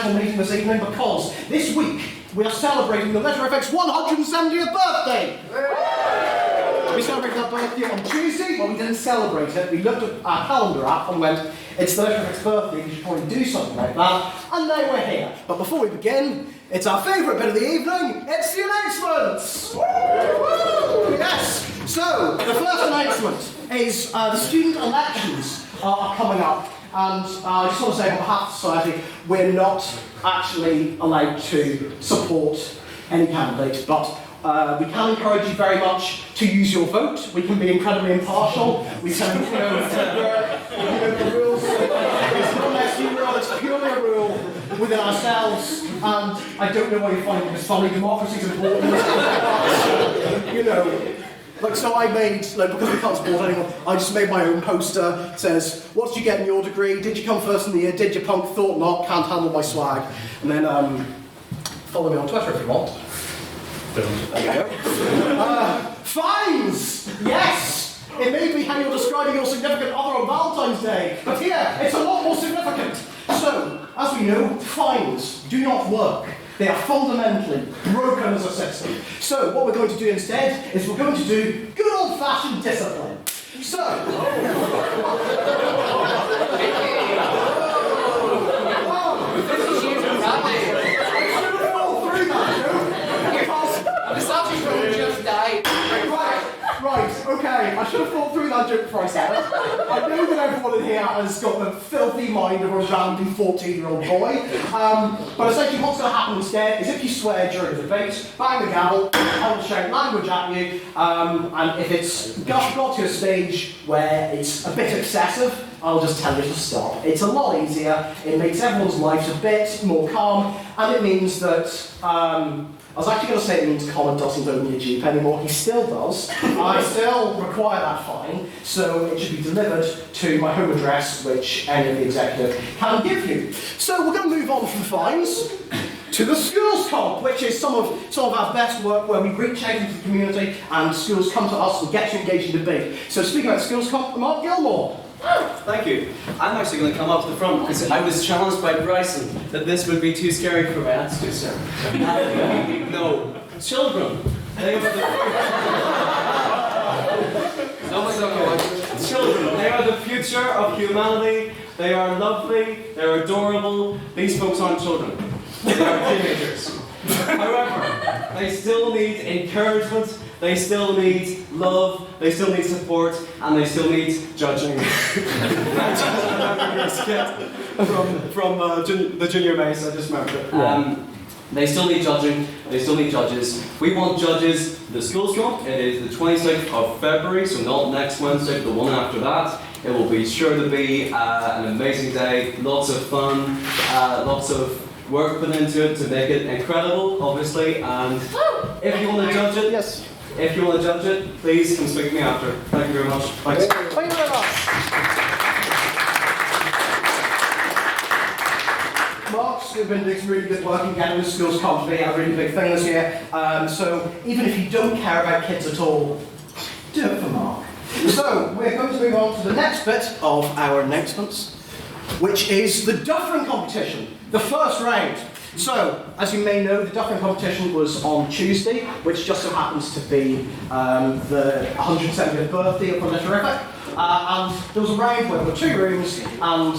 special meeting this evening because this week we are celebrating the Literific's 170th birthday! We celebrated that birthday on Tuesday. Well, we didn't celebrate it. We looked at our calendar app and went, it's the Literific's birthday, we should probably do something like that. And now we're here. But before we begin, it's our favourite bit of the evening. It's the announcements! Woo! Yes! So, the first announcement is the student elections are coming up. And I just want to say on behalf of society, we're not actually allowed to support any candidate, but we can encourage you very much to use your vote. We can be incredibly impartial. We can, the rules. It's not an SU rule, it's purely a rule within ourselves. And I don't know why you find this funny. Democracy is important. Like, so I made, like, because we can't support anyone, I just made my own poster. It says, what did you get in your degree? Did you come first in the year? Did you punk? Thought not. Can't handle my swag. And then, follow me on Twitter if you want. There you go. Fines! Yes! It may be how you're describing your significant other on Valentine's Day, but here, it's a lot more significant. So, as we know, fines do not work. They are fundamentally broken as a system. So what we're going to do instead is we're going to do good old-fashioned discipline. So... Right, okay, I should have thought through that joke before I said it. I know that everyone in here has got the filthy mind of a random 14-year-old boy, but essentially what's going to happen instead is if you swear during the debate, bang the gavel, I will shout language at you, and if it's got to a stage where it's a bit excessive, I'll just tell you to stop. It's a lot easier, it makes everyone's lives a bit more calm, and it means that, I was actually going to say it means Colin doesn't owe me a Jeep anymore. He still does. I still require that fine, so it should be delivered to my home address, which any of the executive can give you. So we're going to move on from fines to the schools comp, which is some of our best work where we reach out into the community and schools come to us and get to engage in debate. So speaking about schools comp, Mark Gilmore. Thank you. I'm actually going to come up to the front because I was challenged by Bryson that this would be too scary for me. That's too scary. No. Children. They are the... Children. They are the future of humanity. They are lovely. They're adorable. These folks aren't children. They are teenagers. However, they still need encouragement. They still need love, they still need support, and they still need judging. from the junior base, I just remembered it. They still need judging, they still need judges. We want judges. The schools comp, it is the 26th of February, so not next Wednesday, but the one after that. It will be sure to be an amazing day, lots of fun, lots of work put into it to make it incredible, obviously, and if you want to judge it, yes. If you want to judge it, please come speak to me after. Thank you very much. Thanks. Thank you very much. Mark's been doing some really good work in getting the schools comp to be a really big thing this year. So even if you don't care about kids at all, do it for Mark. So we're going to move on to the next bit of our announcements, which is the Duffering competition, the first round. So, as you may know, the Duffering competition was on Tuesday, which just so happens to be the 170th birthday of the Literific. And there was a round where there were 2 rooms, and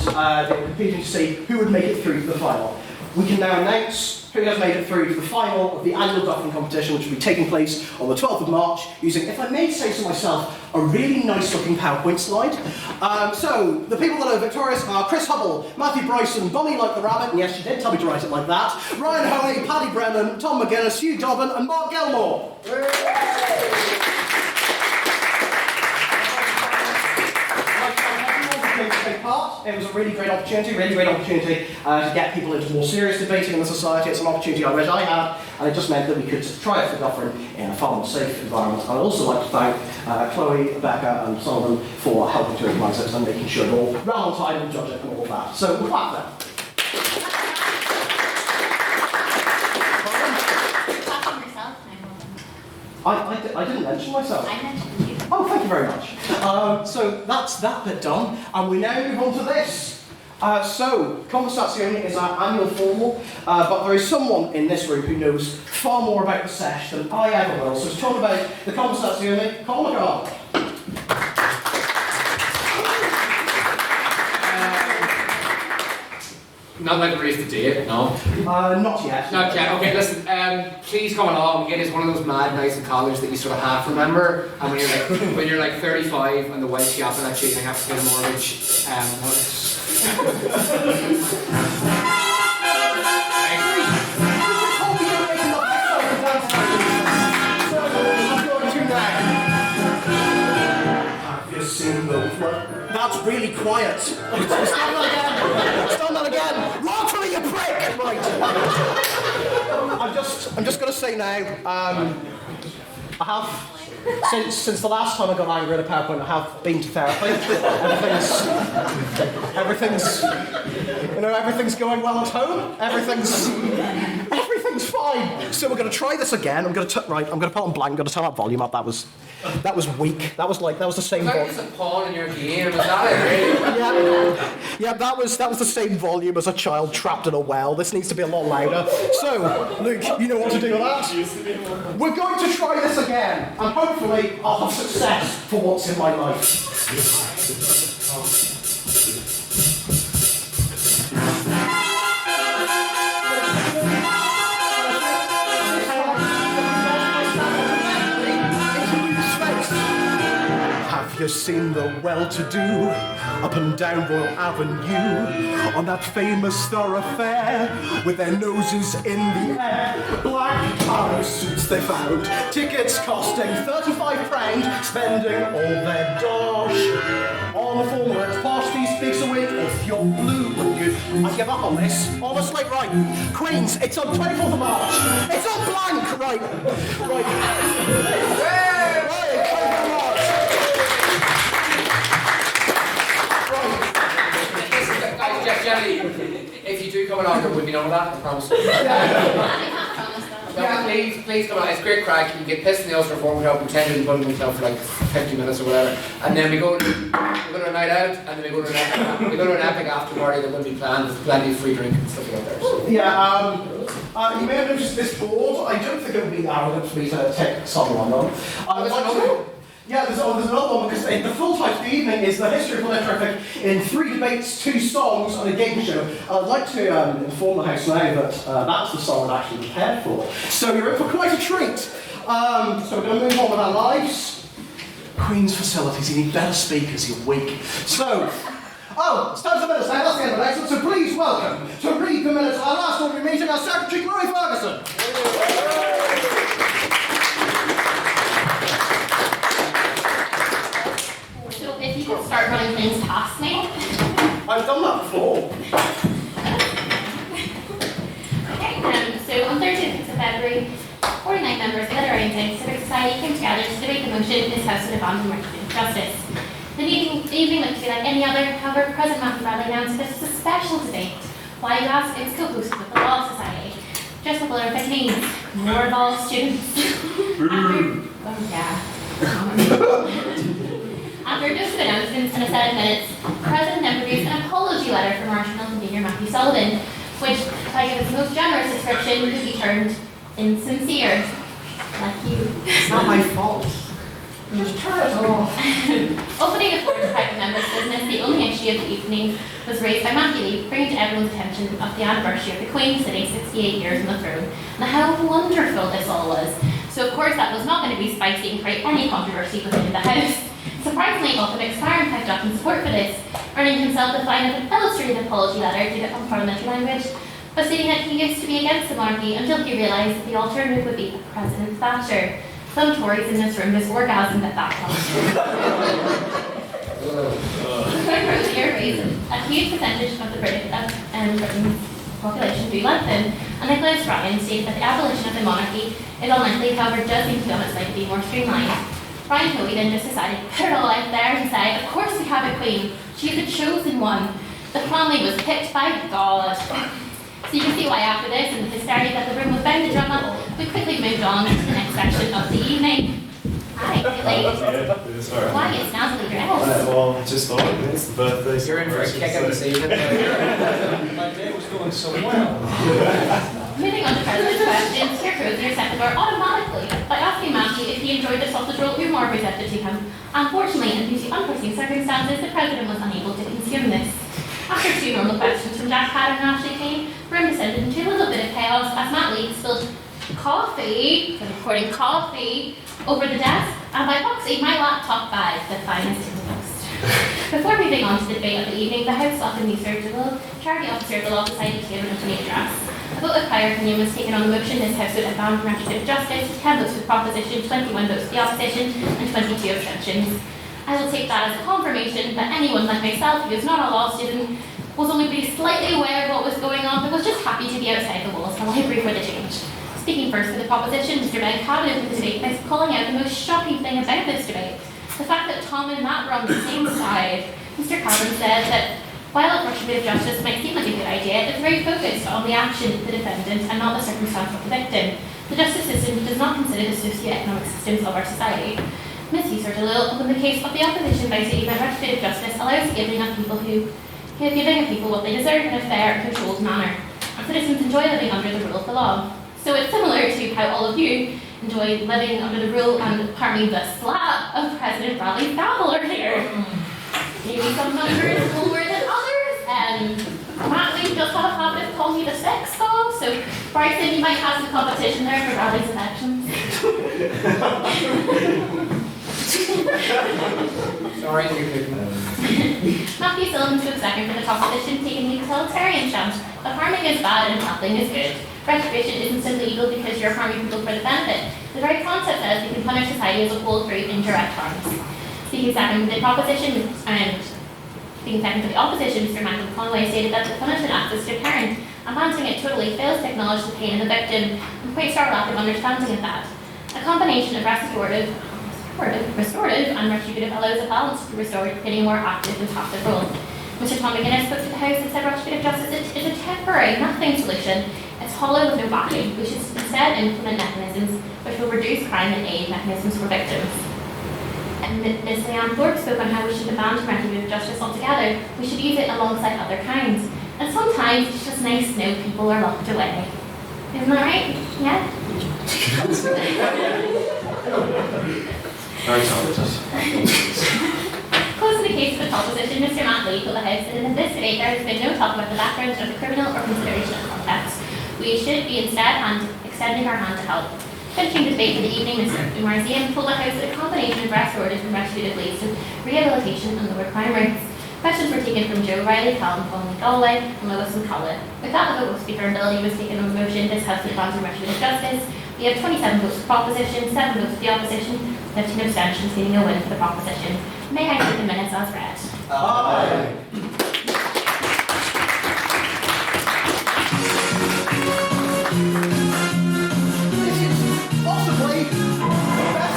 they were competing to see who would make it through to the final. We can now announce who has made it through to the final of the annual Duffering competition, which will be taking place on the 12th of March, using, if I may say so myself, a really nice-looking PowerPoint slide. So, the people that are victorious are Chris Hubble, Matthew Bryson, Bonnie Like the Rabbit, and yes, she did tell me to write it like that, Ryan Hoey, Paddy Brennan, Tom McGuinness, Hugh Dobbin, and Mark Gilmore. To take part. It was a really great opportunity to get people into more serious debating in the society. It's an opportunity I wish I had, and it just meant that we could try it for Duffering in a far more safe environment. I'd also like to thank Chloe, Rebecca, and some of them for helping to organise it and making sure it all ran on time and judge it and all that. So we'll clap then. I didn't mention myself. I mentioned you. Oh, thank you very much. So that's that bit done, and we now move on to this. So, Conversazione is our annual formal, but there is someone in this room who knows far more about the sesh than I ever will. So to talk about the Conversazione, Colin McGrath. Not like to raise the date, no. Not yet. Not yet. Okay, listen. Please come along. It is one of those mad nights in college that you sort of half remember, and when you're like 35 and the wife's yapping at you, and you have to pay the mortgage. Have you seen the flood? That's really quiet. Start that again. Start that again. Roll for me, you prick. Right. I'm just going to say now. I have since the last time I got angry at a PowerPoint. I have been to therapy. Everything's going well at home. Everything's fine. So we're going to try this again. I'm going to put on blank. I'm going to turn that volume up. That was weak. That was the same volume. It's a pawn in your game. Is that it? Really? Yeah. That was the same volume as a child trapped in a well. This needs to be a lot louder. So, Luke, you know what to do with that. We're going to try this again, and hopefully I'll have success for once in my life. Have you seen the well-to-do up and down Royal Avenue on that famous thoroughfare with their noses in the air? Black power suits they found, tickets costing £35, spending all their dosh on the former. It's partially speaks a week if you're blue. I give up on this. Honestly, right. Queens, it's on 24th of March. It's on blank, right. Right. Hey, right, 24th of March. Jenny, if you do come along, there will be none of that, I promise. Please come on. It's great crack. You get pissed in the Ulster Forum without pretending to bundle himself for like 50 minutes or whatever. And then we go to a night out, and then we go to an epic after party that will be planned with plenty of free drink and stuff like that. So. Yeah, you may have noticed this board. I don't think it would be arrogant for me to take someone on. Yeah, there's another one because the full title of the evening is the history of Literific in 3 debates, 2 songs, and a game show. I'd like to inform the house now that that's the song I'd actually prepared for. So you're in for quite a treat. So we're going to move on with our lives. Queen's facilities, you need better speakers, you're weak. So, it's time for the minutes now, that's the end of the lecture. So please welcome to read the minutes of our last ordinary meeting, our Secretary, Chloe Ferguson. If you could start running things past me. I've done that before. Okay, so on Thursday, the 6th of February, 49 members of the Literific Civic Society came together to debate the motion in this House to abandon retributive justice. The evening looked to be like any other, however, President Matthew Bradley announced this was a special debate. Why, you ask, it's co-hosted with the Law Society. Just what Literific means, more involved students. After a dose of announcements and a set of minutes, the President then produced an apology letter from Marshal Convener Matthew Sullivan, which, if I give its most generous description, could be termed insincere. Like you. It's not my fault. Just turn it off. Opening the floor to private members' business, the only issue of the evening was raised by Matthew Lee, bringing to everyone's attention of the anniversary of the Queen sitting 68 years on the throne, and how wonderful this all was. So, of course, that was not going to be spicy and create any controversy within the House. Surprisingly, Ultimate Expiron piped up in support for this, earning himself the fine of an illustrated apology letter due to unparliamentary language, but stating that he used to be against the monarchy until he realised that the alternative would be President Thatcher. Some Tories in this room just orgasmed at that point. Earlier reason, a huge percentage of the British Britain's population do like him, and Nicholas Ryan stated that the abolition of the monarchy is unlikely, however, does seem to be on its way to be more streamlined. Brian Toby then just decided to put it all out there and say, of course we have a queen. She's the chosen one. The family was picked by God. So you can see why after this and the hysteria that the room was bound to drum up, we quickly moved on to the next section of the evening. Hi, you late? Yeah, it is alright. Why, it's now to leave your house. Well, I just thought it's the birthday. You're in for a kick out this evening. My day was going so well. Moving on to President's questions, here goes your second door automatically by asking Matthew if he enjoyed the sausage roll Umar presented to him. Unfortunately, and due to unforeseen circumstances, the President was unable to consume this. After two normal questions from Jack Paddock and Ashley Kane, the room descended into a little bit of chaos as Matt Lee spilled coffee, I'm recording coffee, over the desk, and by proxy, my laptop bag, the finest in the post. Before moving on to the debate of the evening, the House welcomed the surgical charity officer of the Law Society to give an opening address. A vote of prior opinion was taken on the motion. This House would have found representative justice, 10 votes for the proposition, 21 votes for the opposition, and 22 abstentions. I will take that as a confirmation that anyone like myself, who is not a law student, was only really slightly aware of what was going on, but was just happy to be outside the walls of the library for the change. Speaking first for the proposition, Mr. Begg had opened the debate by calling out the most shocking thing about this debate. The fact that Tom and Matt were on the same side. Mr. Calvin said that while retributive justice might seem like a good idea, it's very focused on the action of the defendant and not the circumstance of the victim. The justice system does not consider the socio-economic systems of our society. Ms. Husserl in the case of the opposition by saying that retributive justice allows the giving of people what they deserve in a fair and controlled manner. And citizens enjoy living under the rule of the law. So it's similar to how all of you enjoy living under the rule and, pardon me, the slap of President Bradley's gavel here. Maybe some members lower than others, and Matt Lee does have a habit of calling you the sex dog, so Bryson, you might have some competition there for Bradley's affections. Sorry, Matthew Sullivan took second for the proposition, taking the utilitarian stance that harming is bad and helping is good. Retribution isn't simply evil because you're harming people for the benefit. The very concept says we can punish society as a whole through indirect harms. Speaking second for the proposition, and speaking second for the opposition, Mr. Michael Conway stated that the punishment acts as deterrent, and banting it totally fails to acknowledge the pain of the victim and points to our lack of understanding of that. A combination of restorative and retributive allows a balance to restore getting a more active and passive role. Mr. Tom McGuinness spoke to the House and said retributive justice is a temporary, nothing solution. It's hollow with no backing. We should instead implement mechanisms which will reduce crime and aid mechanisms for victims. And Ms. Leanne Thorpe spoke on how we should abandon retributive justice altogether. We should use it alongside other kinds. And sometimes it's just nice to know people are locked away. Isn't that right? Yeah? Close to the case of the proposition, Mr. Matt Lee told the House that in this debate there has been no talk about the background of the criminal or consideration of context. We should be instead extending our hand to help. Finishing the debate for the evening, Mr. Umarzian told the House that a combination of restorative and retributive leads to rehabilitation and lower crime rates. Questions were taken from Joe Riley, Calvin Conley Galway, and Lewis McCullough. With that, the vote of Speaker and Ability was taken on the motion, this House advances retributive justice. We have 27 votes for proposition, 7 votes for the opposition, 15 abstentions, leaving a win for the proposition. May I take the minutes as read? Aye. This is possibly the best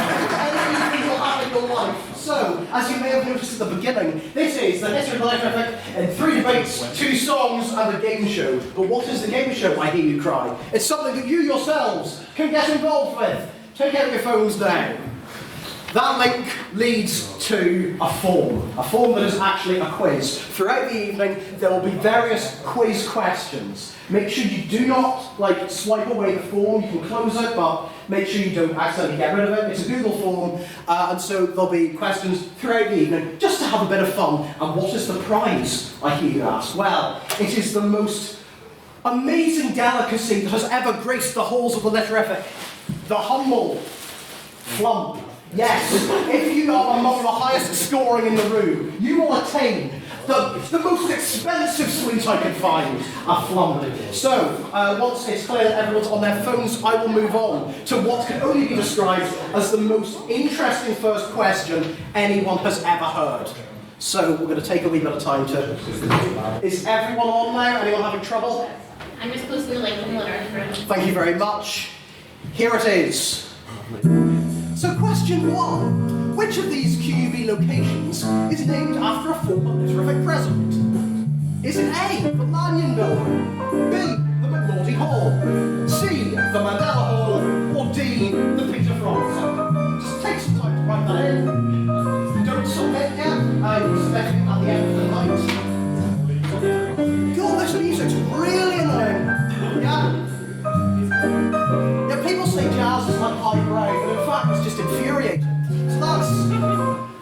evening you'll have in your life. So, as you may have noticed at the beginning, this is the History of Literific in 3 debates, 2 songs, and a game show. But what is the game show, I hear you cry? It's something that you yourselves can get involved with. Take out your phones now. That link leads to a form that is actually a quiz. Throughout the evening, there will be various quiz questions. Make sure you do not swipe away the form. You can close it, but make sure you don't accidentally get rid of it. It's a Google form, and so there'll be questions throughout the evening just to have a bit of fun. And what is the prize, I hear you ask? Well, it is the most amazing delicacy that has ever graced the halls of the Literific. The humble flump. Yes, if you are among the highest scoring in the room, you will attain the most expensive sweet I can find, a flump. So, once it's clear that everyone's on their phones, I will move on to what can only be described as the most interesting first question anyone has ever heard. So, we're going to take a wee bit of time to... Is everyone on now? Anyone having trouble? I'm just supposed to like the room. Thank you very much. Here it is. So question 1. Which of these QUB locations is named after a former Literific president? Is it A, the Lanyon Building, B, the McNaughty Hall, C, the Mandela Hall, or D, the Peter Front Centre? Just take some time to write that in. Don't submit yet. I'm expecting at the end of the night. God, this music's really annoying. Yeah. Yeah, people say jazz is like highbrow, but in fact it's just infuriating. So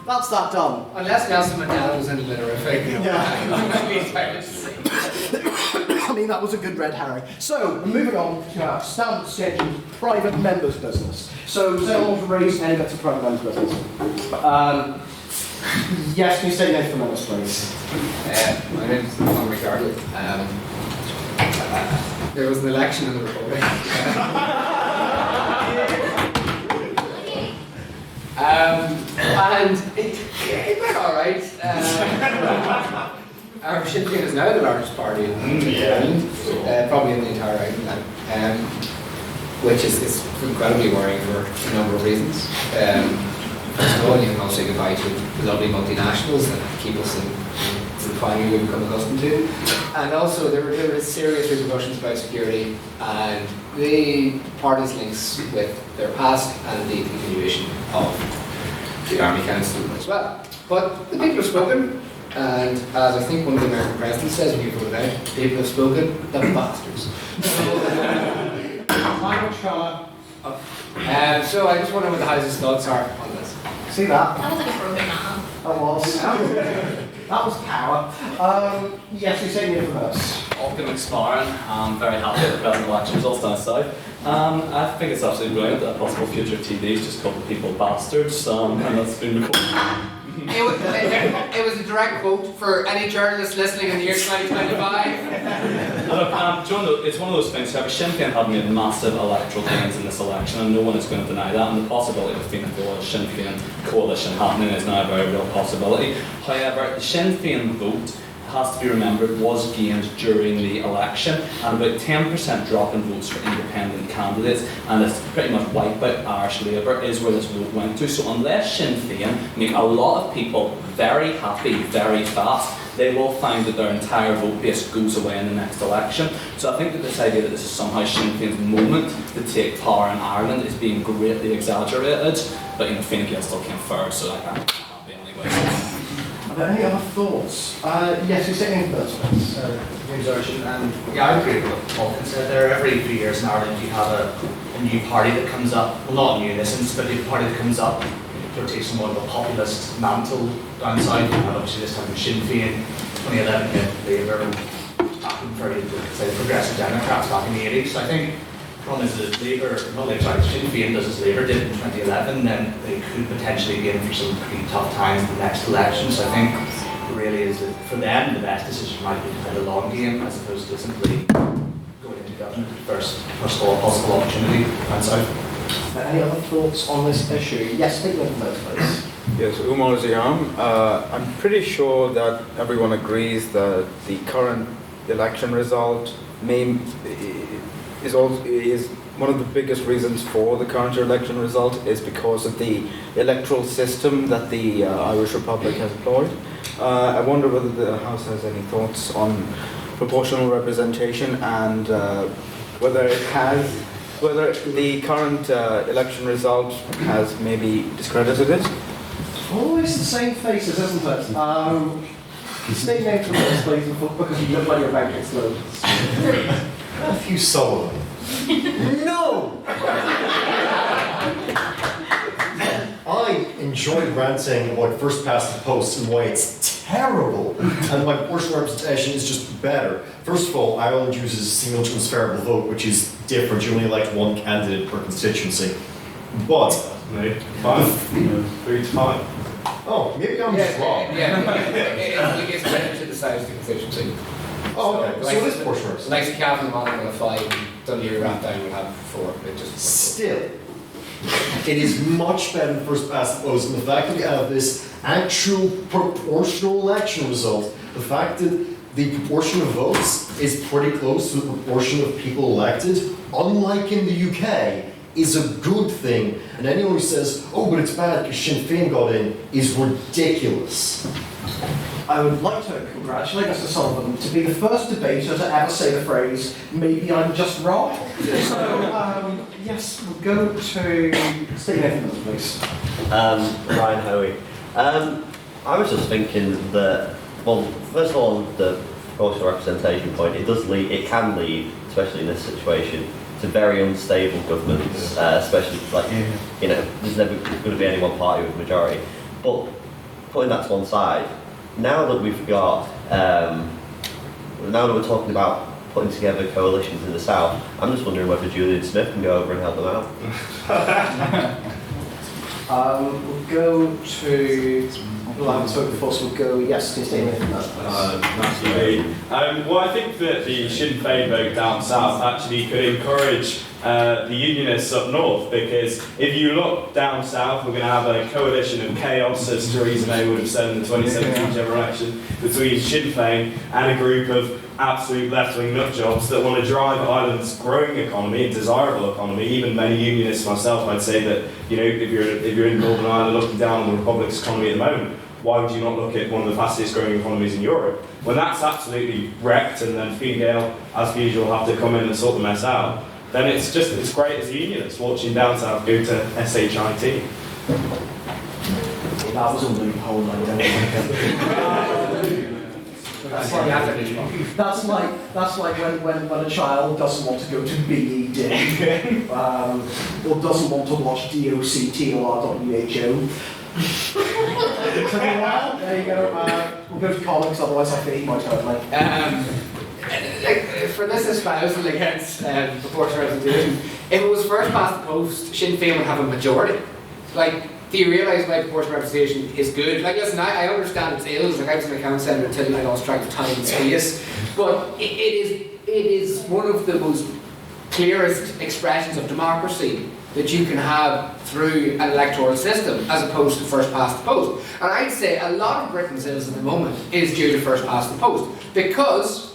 that's that done. Unless Nelson Mandela was in Literific. Yeah. I I mean, that was a good red herring. So, we're moving on to our standard scheduled private members' business. So, does anyone want to raise any bits of private members' business? Yes, can you say your name for members, please? My name's Tom McCarthy. There was an election in the Republic. And it went alright. Our Sinn Féin is now the largest party in Ireland, probably in the entire Ireland, which is incredibly worrying for a number of reasons. First of all, you can all say goodbye to the lovely multinationals that keep us in the economy we've become accustomed to. And also, there were serious repercussions about security and the party's links with their past and the continuation of the Army Council as well. But the people have spoken, and as I think one of the American presidents says when you voted out, people have spoken, the bastards. So I just wonder what the House's thoughts are on this. See that? That was like a broken man. That was. That was power. Yes, we say your name for us. Optimus Sparran. I'm very happy with the present election results down south. I think it's absolutely brilliant that a possible future TD is just called the people bastards, and that's been recorded. It was a direct quote for any journalist listening in the year 2025. Look, John, it's one of those things. However, Sinn Féin have made massive electoral gains in this election, and no one is going to deny that. And the possibility of a Fianna Fáil Sinn Féin coalition happening is now a very real possibility. However, the Sinn Féin vote, has to be remembered, was gained during the election, and about 10% drop in votes for independent candidates, and it's pretty much wiped out Irish Labour is where this vote went to. So unless Sinn Féin make a lot of people very happy very fast, they will find that their entire vote base goes away in the next election. So I think that this idea that this is somehow Sinn Féin's moment to take power in Ireland is being greatly exaggerated, but Fine Gael still came first, so I can't be anyway. Are there any other thoughts? Yes, we say anything first, please. Yeah, I agree with what Malcolm said there. Every few years in Ireland you have a new party that comes up, well not new in this instance, but a party that comes up to take somewhat of a populist mantle down south. And obviously this time with Sinn Féin, 2011 with Labour, back in very, say, progressive Democrats back in the 80s. So I think the problem is that Labour, not Labour, sorry, Sinn Féin does as Labour did in 2011, then they could potentially be in for some pretty tough times in the next election. So I think really is that for them the best decision might be to play the long game as opposed to simply going into government first possible opportunity down south. Any other thoughts on this issue? Yes, speak with those, please. Yes, Umar Ziam. I'm pretty sure that everyone agrees that the current election result is one of the biggest reasons for the current election result is because of the electoral system that the Irish Republic has employed. I wonder whether the House has any thoughts on proportional representation and whether the current election result has maybe discredited it. Always the same faces, isn't it? State name for this, please, because you look like you're about to explode. Matthew Sullivan. No! I enjoyed ranting about first past the post and why it's terrible, and my proportional representation is just better. First of all, Ireland uses single transferable vote, which is different. You only elect one candidate per constituency. But No, 3 to 5. oh, maybe I'm just wrong. It gets better to the size of the constituency. Oh, okay. Like, So it is proportional representation. Like the Cavan and Monaghan will have 5, Dundee Rathdown will have 4. It just Still, it is much better than first past the post, and the fact that we have this actual proportional election result, the fact that the proportion of votes is pretty close to the proportion of people elected, unlike in the UK, is a good thing. And anyone who says, oh, but it's bad because Sinn Féin got in, is ridiculous. I would like to congratulate Mr. Sullivan to be the first debater to ever say the phrase, maybe I'm just wrong. So, yes, we'll go to Stephen Evans, please. Ryan Hoey. I was just thinking that, well, first of all, the proportional representation point, it can lead, especially in this situation, to very unstable governments, especially there's never going to be any one party with a majority. But putting that to one side, now that we've got, now that we're talking about putting together coalitions in the south, I'm just wondering whether Julian Smith can go over and help them out. We'll go to, well, I haven't spoken before, so we'll go, yes, to Stephen Evans. Well, I think that the Sinn Féin vote down south actually could encourage the Unionists up north, because if you look down south, we're going to have a coalition of chaos, as Theresa May would have said in the 2017 general election, between Sinn Féin and a group of absolute left-wing nutjobs that want to drive Ireland's growing economy, a desirable economy. Even many Unionists, myself, I'd say that, if you're in Northern Ireland looking down on the Republic's economy at the moment, why would you not look at one of the fastest growing economies in Europe? When that's absolutely wrecked, and then Fine Gael, as usual, have to come in and sort the mess out, then it's great as a unionist watching down south go to SHIT. That was a loophole, I don't think. That's like when a child doesn't want to go to BED, or doesn't want to watch DOCT or RWHO. There you go. We'll go to comics, otherwise I feel he might hurt me. For this espousal against proportional representation, if it was first past the post, Sinn Féin would have a majority. Do you realise proportional representation is good? Listen, I understand its ills. I was an account centre until I lost track of time and space, but it is one of the most clearest expressions of democracy that you can have through an electoral system, as opposed to first past the post. And I'd say a lot of Britain's ills at the moment is due to first past the post, because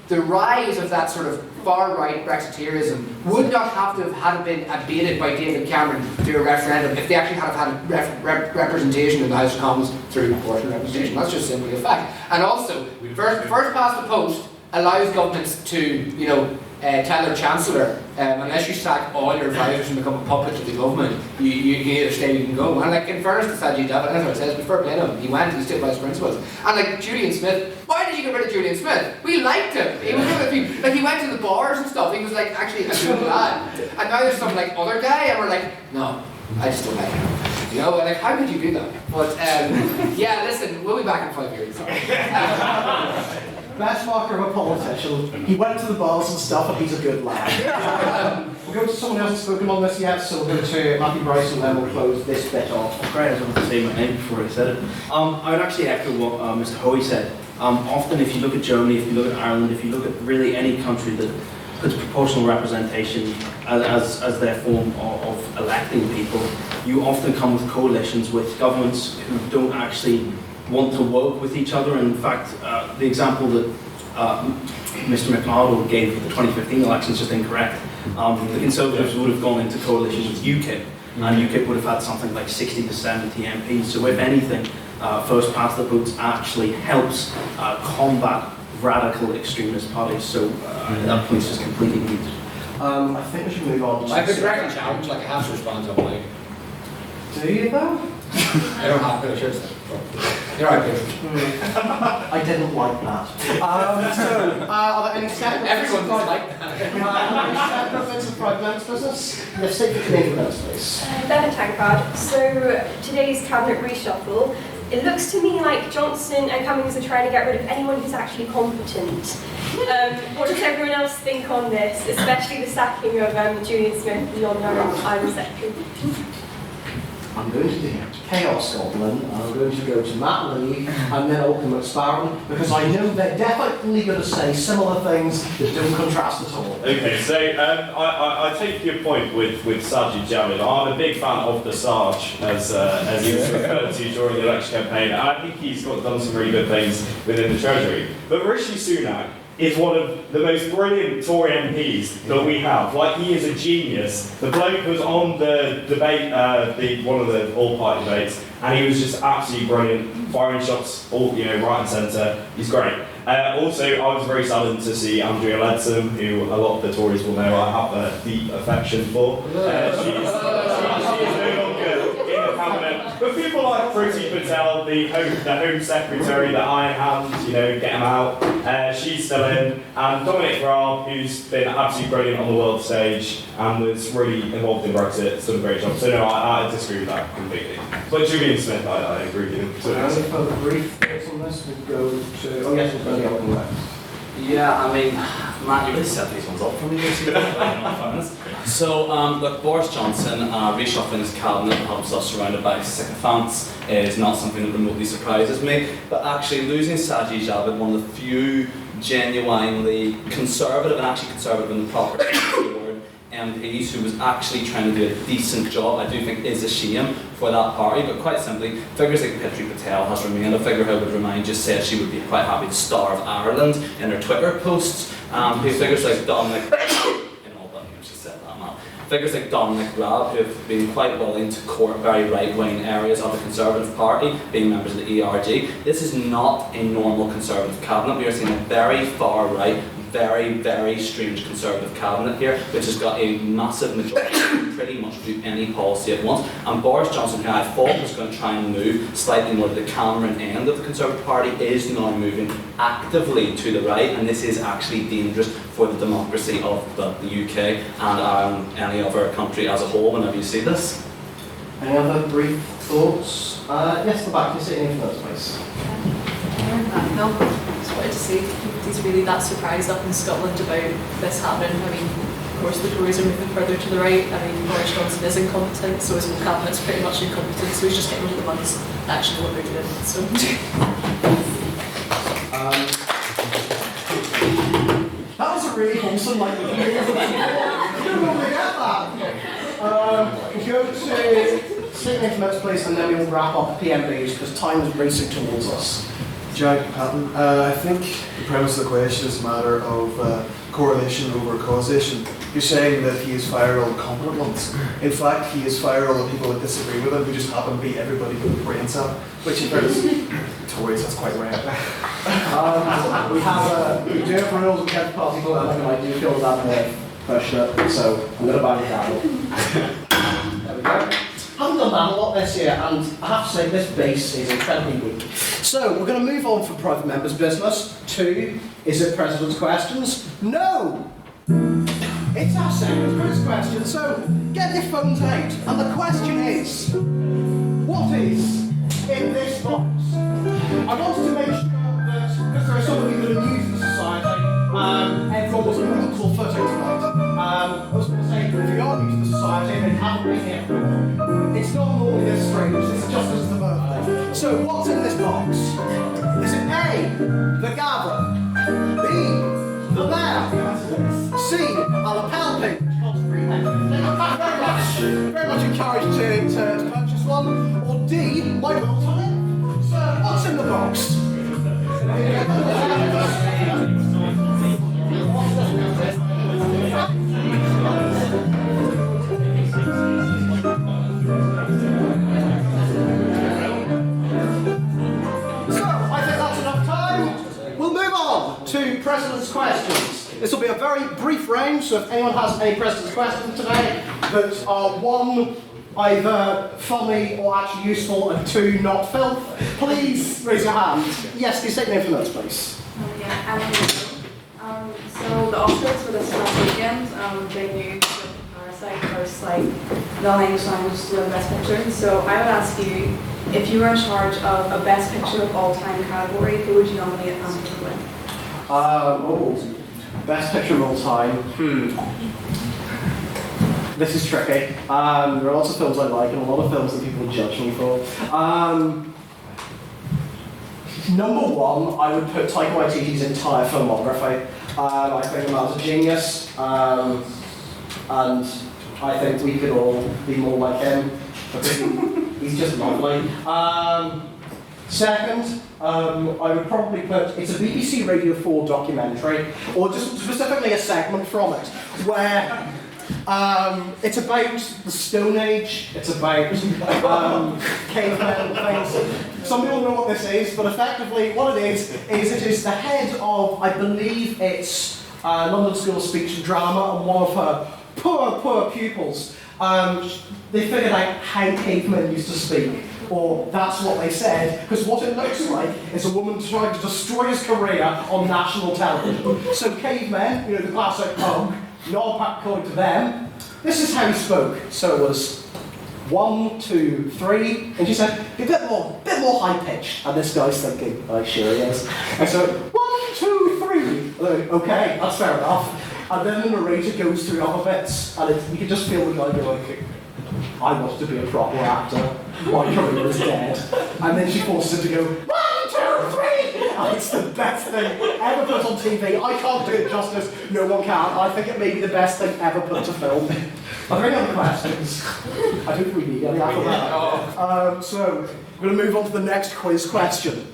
the rise of that sort of far-right Brexiteerism would not have to have been abated by David Cameron through a referendum if they actually had representation in the House of Commons through proportional representation. That's just simply a fact. And also, first past the post allows governments to, tell their Chancellor, unless you sack all your advisors and become a puppet to the government, you can either stay or you can go. And in fairness to Sajid David, as I said, before playing him, he went, he stood by his principles. And Julian Smith, why did you get rid of Julian Smith? We liked him. He was he went to the bars and stuff. He was actually a good lad. And now there's some other guy, and we're no, I just don't like him. How could you do that? But yeah, listen, we'll be back in 5 years. Best marker of a politician. He went to the bars and stuff, and he's a good lad. We'll go to someone who hasn't spoken on this yet, so we'll go to Matthew Bryce, and then we'll close this bit off. Great, I wanted to say my name before I said it. I would actually echo what Mr. Hoey said. Often, if you look at Germany, if you look at Ireland, if you look at really any country that puts proportional representation as their form of electing people, you often come with coalitions with governments who don't actually want to work with each other. In fact, the example that Mr. McLeod gave for the 2015 election is just incorrect. The Conservatives would have gone into coalition with UKIP, and UKIP would have had something like 60 to 70 MPs. So if anything, first past the votes actually helps combat radical extremist parties. So that point's just completely needed. I think we should move on to... I could directly challenge, I have to respond to it. Do you though? I don't have to, sure. You're right, Peter. I didn't like that. Are there any separate Everyone doesn't like that. separate bits of Pride Men's business? Let's take the name of please. Bevan Tankard. So today's cabinet reshuffle, it looks to me like Johnson and Cummings are trying to get rid of anyone who's actually competent. What does everyone else think on this, especially the sacking of Julian Smith, the non-Irish secretary? I'm going to do Chaos Scotland, I'm going to go to Matt Lee, and then Ultimate Sparrow, because I know they're definitely going to say similar things that don't contrast at all. Okay, so I take your point with Sajid Javid. I'm a big fan of the Sarge, as he was referred to during the election campaign. I think he's done some really good things within the Treasury. But Rishi Sunak is one of the most brilliant Tory MPs that we have. He is a genius. The bloke was on the debate, one of the all-party debates, and he was just absolutely brilliant. firing shots, all right and centre. He's great. Also, I was very saddened to see Andrea Leadsom, who a lot of the Tories will know I have a deep affection for. She's no longer in the cabinet. But people like Priti Patel, the Home Secretary, the Iron Hand, get him out. She's still in. And Dominic Raab, who's been absolutely brilliant on the world stage and was really involved in Brexit, done a great job. So no, I disagree with that completely. But Julian Smith, I agree with him. So any further brief thoughts on this? We'll go to, oh yes, we'll go to the other left. Yeah, I mean, Matt, you really set these ones up for me this year, So, look, Boris Johnson reshuffling his cabinet and having us surrounded by sycophants is not something that remotely surprises me. But actually, losing Sajid Javid, one of the few genuinely conservative, and actually conservative in the proper sense of the word, MPs who was actually trying to do a decent job, I do think is a shame for that party. But quite simply, figures like Priti Patel has remained a figure who I would remind just said she would be quite happy to starve Ireland in her Twitter posts. Figures like Dominic she said that, man. Figures like Dominic Raab, who have been quite willing to court very right-wing areas of the Conservative Party, being members of the ERG. This is not a normal Conservative cabinet. We are seeing a very far-right, very, very strange Conservative cabinet here, which has got a massive majority to pretty much do any policy at once. And Boris Johnson, who I thought was going to try and move slightly more to the Cameron end of the Conservative Party, is now moving actively to the right, and this is actually dangerous for the democracy of the UK and any other country as a whole whenever you see this. Any other brief thoughts? Yes, the back, you're sitting in first place. No, just wanted to see if he's really that surprised up in Scotland about this happening. I mean, of course the Tories are moving further to the right. I mean, Boris Johnson is incompetent, so his whole cabinet's pretty much incompetent, so he's just getting rid of the ones that actually know what they're doing. So. That was a really wholesome, like, you don't normally get that. We'll go to sitting in first place, and then we will wrap up PMBs because time is racing towards us. Jack Patton, I think the premise of the question is a matter of correlation over causation. You're saying that he has fired all the competent ones. In fact, he has fired all the people that disagree with him, who just happen to be everybody with a brain cell, which in fairness, Tories, that's quite rare. We do have rules and kept party vote, and I do feel that pressure, so I'm going to bang it down. There we go. Haven't done that a lot this year, and I have to say this base is incredibly weak. So we're going to move on from private members' business to, is it President's Questions? No! It's our second quiz question, so get your phones out. And the question is, what is in this box? I wanted to make sure that, because there are some of you that are new to the society, everyone was on equal footing tonight. I was going to say, if you are new to the society and you haven't been here before, it's not normally this strange, it's just as the birthday. So what's in this box? Is it A, the gavel, B, the bear, C, a lapel pin? Very much encouraged to purchase one, or D, my will to live. So what's in the box? To President's Questions. This will be a very brief round, so if anyone has any President's Questions today that are one, either funny or actually useful, and two, not filth, please raise your hand. Yes, please take the name for notes, please. So the Oscars for this last weekend, big news with Parasite first, like, non-English language to win Best Picture. So I would ask you, if you were in charge of a Best Picture of all time category, who would you nominate and who would win? Best Picture of all time. This is tricky. There are lots of films I like and a lot of films that people judge me for. Number one, I would put Taika Waititi's entire filmography. I think the man's a genius, and I think we could all be more like him because he's just lovely. Second, I would probably put, it's a BBC Radio 4 documentary, or just specifically a segment from it, where It's about the Stone Age. It's about cavemen and things. Some people know what this is, but effectively what it is the head of, I believe it's London School of Speech and Drama, and one of her poor pupils. They figured out how cavemen used to speak, or that's what they said, because what it looks like is a woman trying to destroy his career on national television. So cavemen, you know, the classic, not according to them, this is how he spoke. So it was 1, 2, 3, and she said, a bit more high-pitched, and this guy's thinking, oh, sure he is. And so, 1, 2, 3, okay, that's fair enough. And then the narrator goes through other bits, and you can just feel the guy going, I wanted to be a proper actor, my career is dead. And then she forces him to go, 1, 2, 3! And it's the best thing ever put on TV. I can't do it justice, no one can. I think it may be the best thing ever put to film. Are there any other questions? I don't think we need any after that. So, we're going to move on to the next quiz question.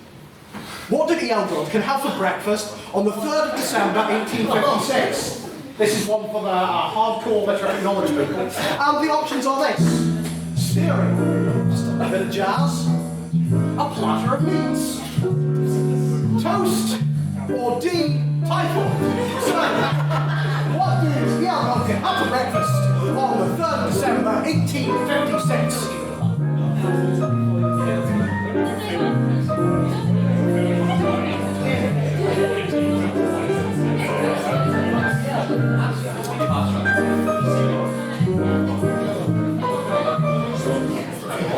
What did E.L. Godkin have for breakfast on the 3rd of December 1856? This is one for the hardcore literary knowledge people. And the options are this: steering, a bit of jazz, a platter of meats, toast, or D, typhoid. So, what did E.L. Godkin have for breakfast on the 3rd of December 1856?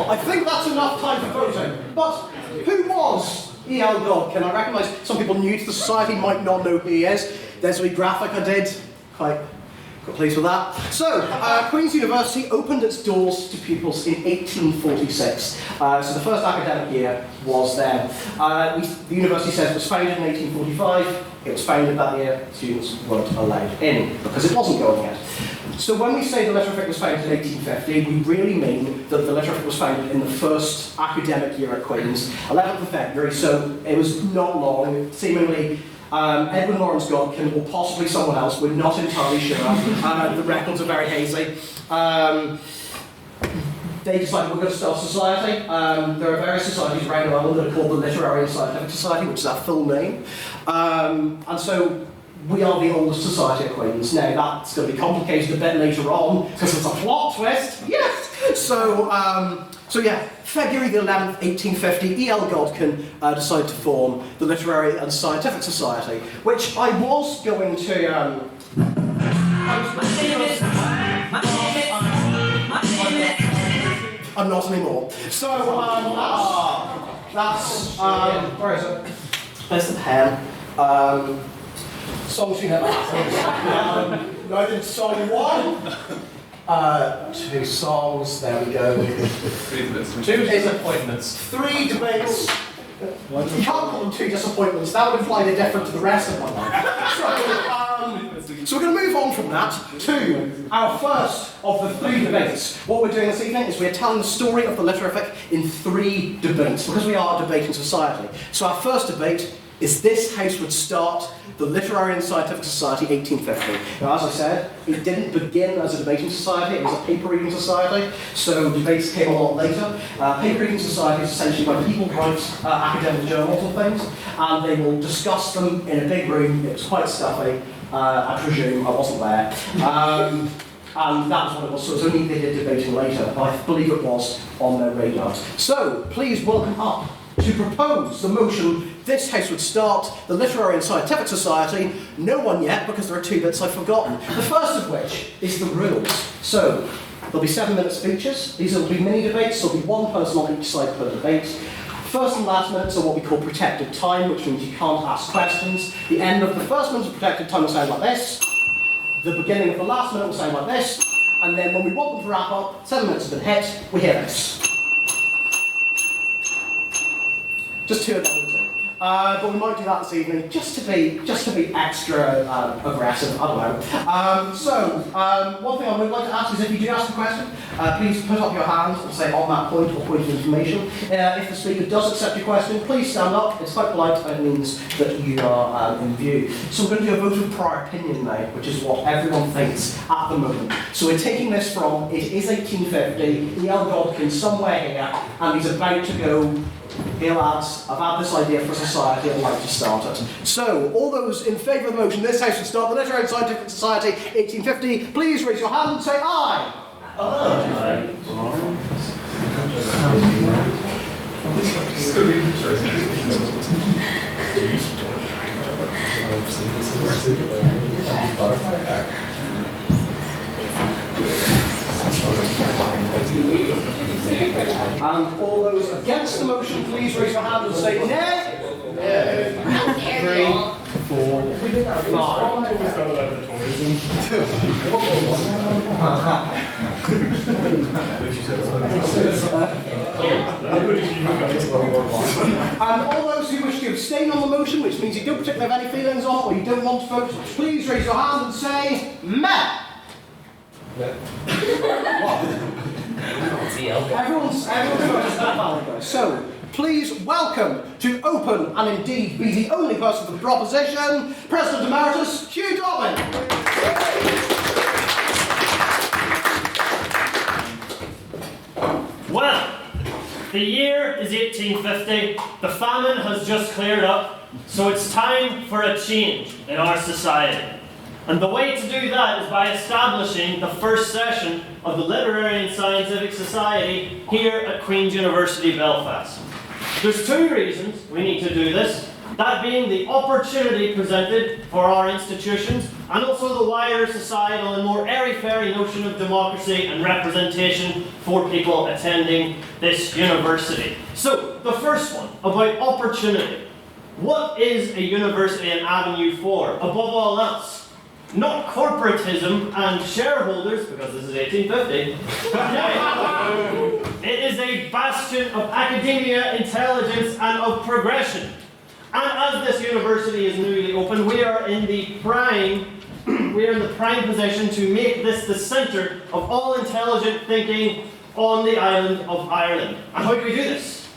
I think that's enough time for voting. But who was E.L. Godkin? I recognise some people new to the society might not know who he is. There's a wee graphic I did. Quite pleased with that. So, Queen's University opened its doors to pupils in 1846. So the first academic year was then. The university says it was founded in 1845. It was founded that year. Students weren't allowed in because it wasn't going yet. So when we say the Literific was founded in 1850, we really mean that the Literific was founded in the first academic year at Queen's, 11th of February, so it was not long. Seemingly, Edwin Lawrence Godkin, or possibly someone else, we're not entirely sure. The records are very hazy. They decided we're going to start a society. There are various societies around Ireland that are called the Literary and Scientific Society, which is our full name. And so we are the oldest society at Queen's. Now that's going to be complicated a bit later on because it's a plot twist. Yes. So yeah, February the 11th, 1850, E.L. Godkin decided to form the Literary and Scientific Society, which I was going to. I'm not anymore. So that's where is it? There's the pen. Songs we never had. I did song 1. 2 songs. There we go. 2 disappointments. 3 debates. You can't call them 2 disappointments. That would imply they're different to the rest of my life. So we're going to move on from that to our first of the 3 debates. What we're doing this evening is we're telling the story of the Literific in 3 debates, because we are a debating society. So our first debate is This House Would Start the Literary and Scientific Society 1850. Now, as I said, it didn't begin as a debating society, it was a paper reading society, so debates came a lot later. Paper reading society is essentially when people write academic journals and things, and they will discuss them in a big room. It was quite stuffy, I presume, I wasn't there. And that's what it was, so it's only they did debating later, but I believe it was on their radar. So, please welcome up to propose the motion, This House Would Start the Literary and Scientific Society. No one yet, because there are 2 bits I've forgotten. The first of which is the rules. So, there'll be 7-minute speeches. These will be mini debates, so there'll be 1 person on each side per debate. First and last minutes are what we call protected time, which means you can't ask questions. The end of the first minute of protected time will sound like this. The beginning of the last minute will sound like this. And then when we want them to wrap up, 7 minutes have been hit, we hear this. Just 2 of them will do. but we might do that this evening just to be extra aggressive. I don't know. One thing I would like to ask is if you do ask a question, please put up your hand and say on that point or point of information. If the speaker does accept your question, please stand up. It's quite polite and it means that you are in view. So we're going to do a vote of prior opinion now, which is what everyone thinks at the moment. So we're taking this from, it is 1850, E.L. Godkin's somewhere here, and he's about to go, here lads, I've had this idea for society, I'd like to start it. So, all those in favour of the motion, this house should start the Literary and Scientific Society 1850, please raise your hand and say aye. Aye. And all those against the motion, please raise your hand and say nay. 3, 4, 5. And all those who wish to abstain on the motion, which means you don't particularly have any feelings on or you don't want to vote, please raise your hand and say meh. Everyone's valid. So, please welcome to open and indeed be the only person for the proposition, President Emeritus Hugh Dobbin. Well, the year is 1850, the famine has just cleared up, so it's time for a change in our society. And the way to do that is by establishing the first session of the Literary and Scientific Society here at Queen's University, Belfast. There's two reasons we need to do this, that being the opportunity presented for our institutions and also the wider societal and more airy-fairy notion of democracy and representation for people attending this university. So, the first one, about opportunity. What is a university an avenue for, above all else? Not corporatism and shareholders, because this is 1850, it is a bastion of academia, intelligence, and of progression. And as this university is newly opened, we are in the prime position to make this the centre of all intelligent thinking on the island of Ireland. And how do we do this?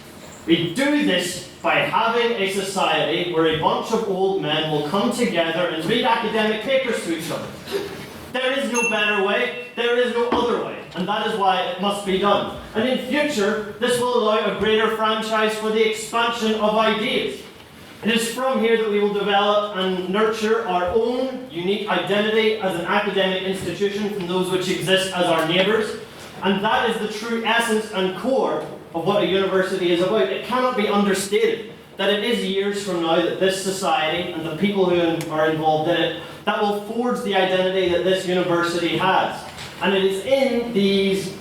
We do this by having a society where a bunch of old men will come together and read academic papers to each other. There is no better way, there is no other way, and that is why it must be done. And in future, this will allow a greater franchise for the expansion of ideas. It is from here that we will develop and nurture our own unique identity as an academic institution from those which exist as our neighbours, and that is the true essence and core of what a university is about. It cannot be understated that it is years from now that this society and the people who are involved in it that will forge the identity that this university has. And it is in these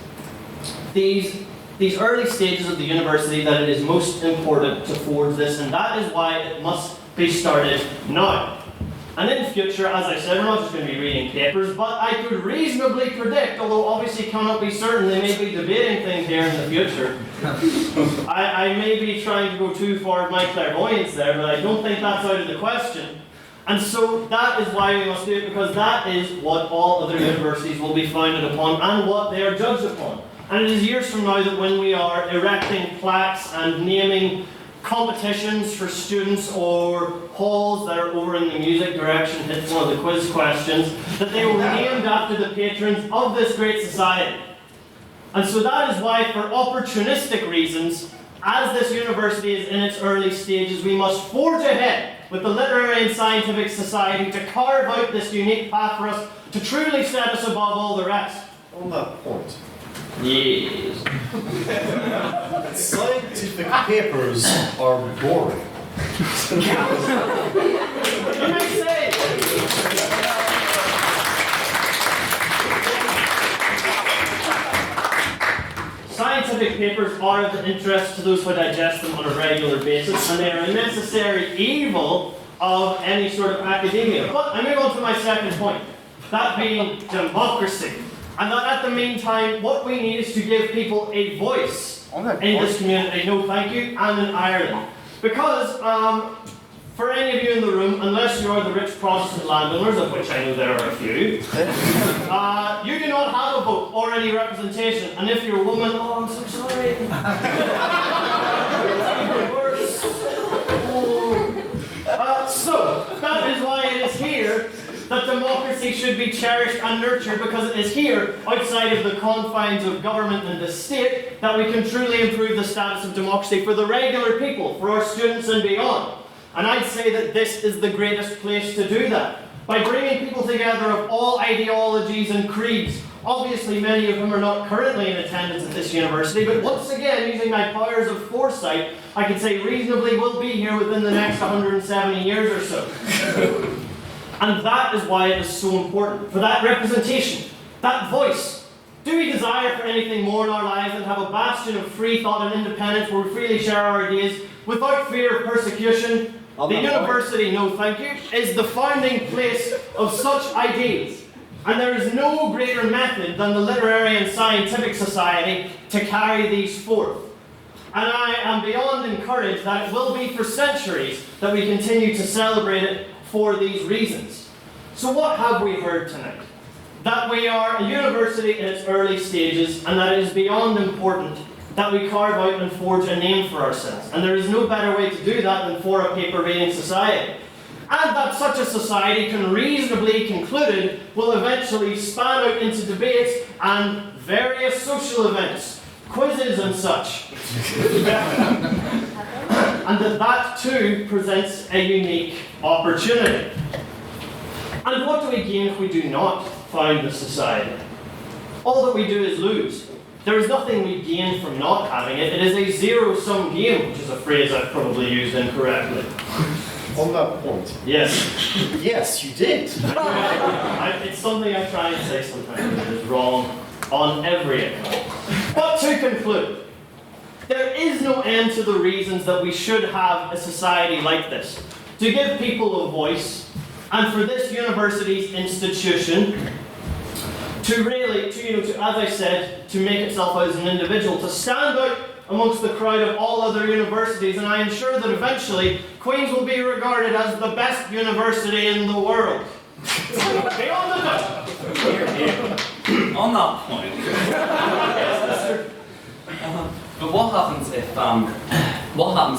early stages of the university that it is most important to forge this, and that is why it must be started now. And in future, as I said, we're not just going to be reading papers, but I could reasonably predict, although obviously cannot be certain, they may be debating things here in the future. I may be trying to go too far with my clairvoyance there, but I don't think that's out of the question. And so that is why we must do it, because that is what all other universities will be founded upon and what they are judged upon. And it is years from now that when we are erecting plaques and naming competitions for students or halls that are over in the music direction, it's one of the quiz questions, that they will be named after the patrons of this great society. And so that is why, for opportunistic reasons, as this university is in its early stages, we must forge ahead with the Literary and Scientific Society to carve out this unique path for us to truly set us above all the rest. On that point, yes. Scientific papers are boring. You may say. Scientific papers are of interest to those who digest them on a regular basis, and they are a necessary evil of any sort of academia. But I'm going to go on to my second point, that being democracy. And that at the meantime, what we need is to give people a voice in this community, no thank you, and in Ireland. Because, for any of you in the room, unless you are the rich Protestant landowners, of which I know there are a few, you do not have a vote or any representation. And if you're a woman, oh, I'm so sorry. So, that is why it is here that democracy should be cherished and nurtured, because it is here, outside of the confines of government and the state, that we can truly improve the status of democracy for the regular people, for our students and beyond. And I'd say that this is the greatest place to do that, by bringing people together of all ideologies and creeds. Obviously, many of them are not currently in attendance at this university, but once again, using my powers of foresight, I can say reasonably will be here within the next 170 years or so. And that is why it is so important, for that representation, that voice. Do we desire for anything more in our lives than have a bastion of free thought and independence where we freely share our ideas without fear of persecution? The university, no thank you, is the founding place of such ideas. And there is no greater method than the Literary and Scientific Society to carry these forth. And I am beyond encouraged that it will be for centuries that we continue to celebrate it for these reasons. So what have we heard tonight? That we are a university in its early stages, and that it is beyond important that we carve out and forge a name for ourselves. And there is no better way to do that than for a paper reading society. And that such a society can reasonably concluded will eventually span out into debates and various social events, quizzes and such. And that too presents a unique opportunity. And what do we gain if we do not found the society? All that we do is lose. There is nothing we gain from not having it. It is a zero-sum game, which is a phrase I've probably used incorrectly. On that point. Yes. Yes, you did. It's something I try and say sometimes, but it is wrong on every account. But to conclude, there is no end to the reasons that we should have a society like this. To give people a voice, and for this university's institution to really, as I said, to make itself out as an individual, to stand out amongst the crowd of all other universities, and I am sure that eventually Queen's will be regarded as the best university in the world. Beyond the doubt. On that point. But what happens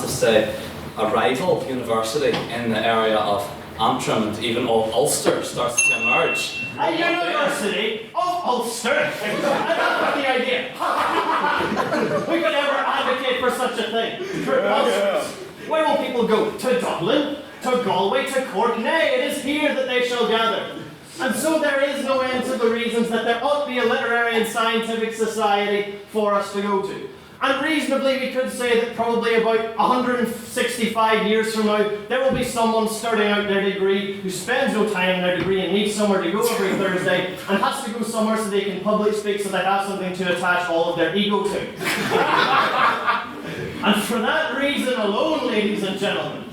if, say, a rival university in the area of Antrim and even old Ulster starts to emerge? A university of Ulster? And that's the idea. We could never advocate for such a thing. Where will people go? To Dublin? To Galway? To Cork? Nay, it is here that they shall gather. And so there is no end to the reasons that there ought to be a literary and scientific society for us to go to. And reasonably we could say that probably about 165 years from now, there will be someone starting out their degree who spends no time in their degree and needs somewhere to go every Thursday and has to go somewhere so they can public speak, so they have something to attach all of their ego to. And for that reason alone, ladies and gentlemen,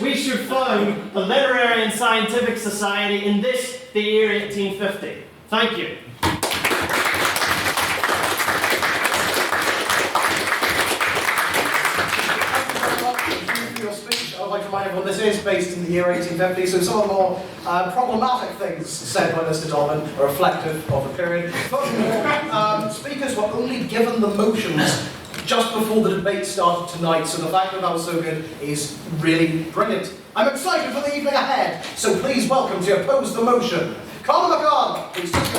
we should found the Literary and Scientific Society in the year 1850. Thank you. I'd like to remind everyone this is based in the year 1850, so some of the more problematic things said by Mr. Dobbin are reflective of the period. Furthermore, speakers were only given the motions just before the debate started tonight, so the fact that that was so good is really brilliant. I'm excited for the evening ahead, so please welcome to oppose the motion, Colin McGrath, please take the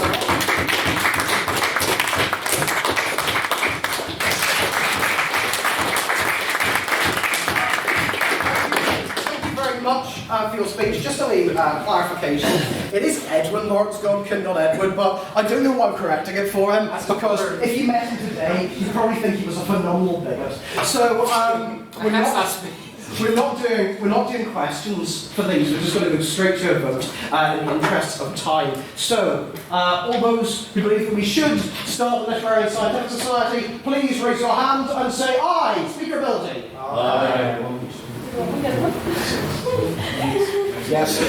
much for your speech. Just a clarification. It is Edwin Lawrence Godkin, not Edward, but I don't know why I'm correcting it for him, because if you met him today, you'd probably think he was a phenomenal bigot. So we're not doing questions for these. We're just going to go straight to a vote in the interest of time. So all those who believe that we should start the Literary and Scientific Society, please raise your hand and say aye. Speakerability. Aye. Yes.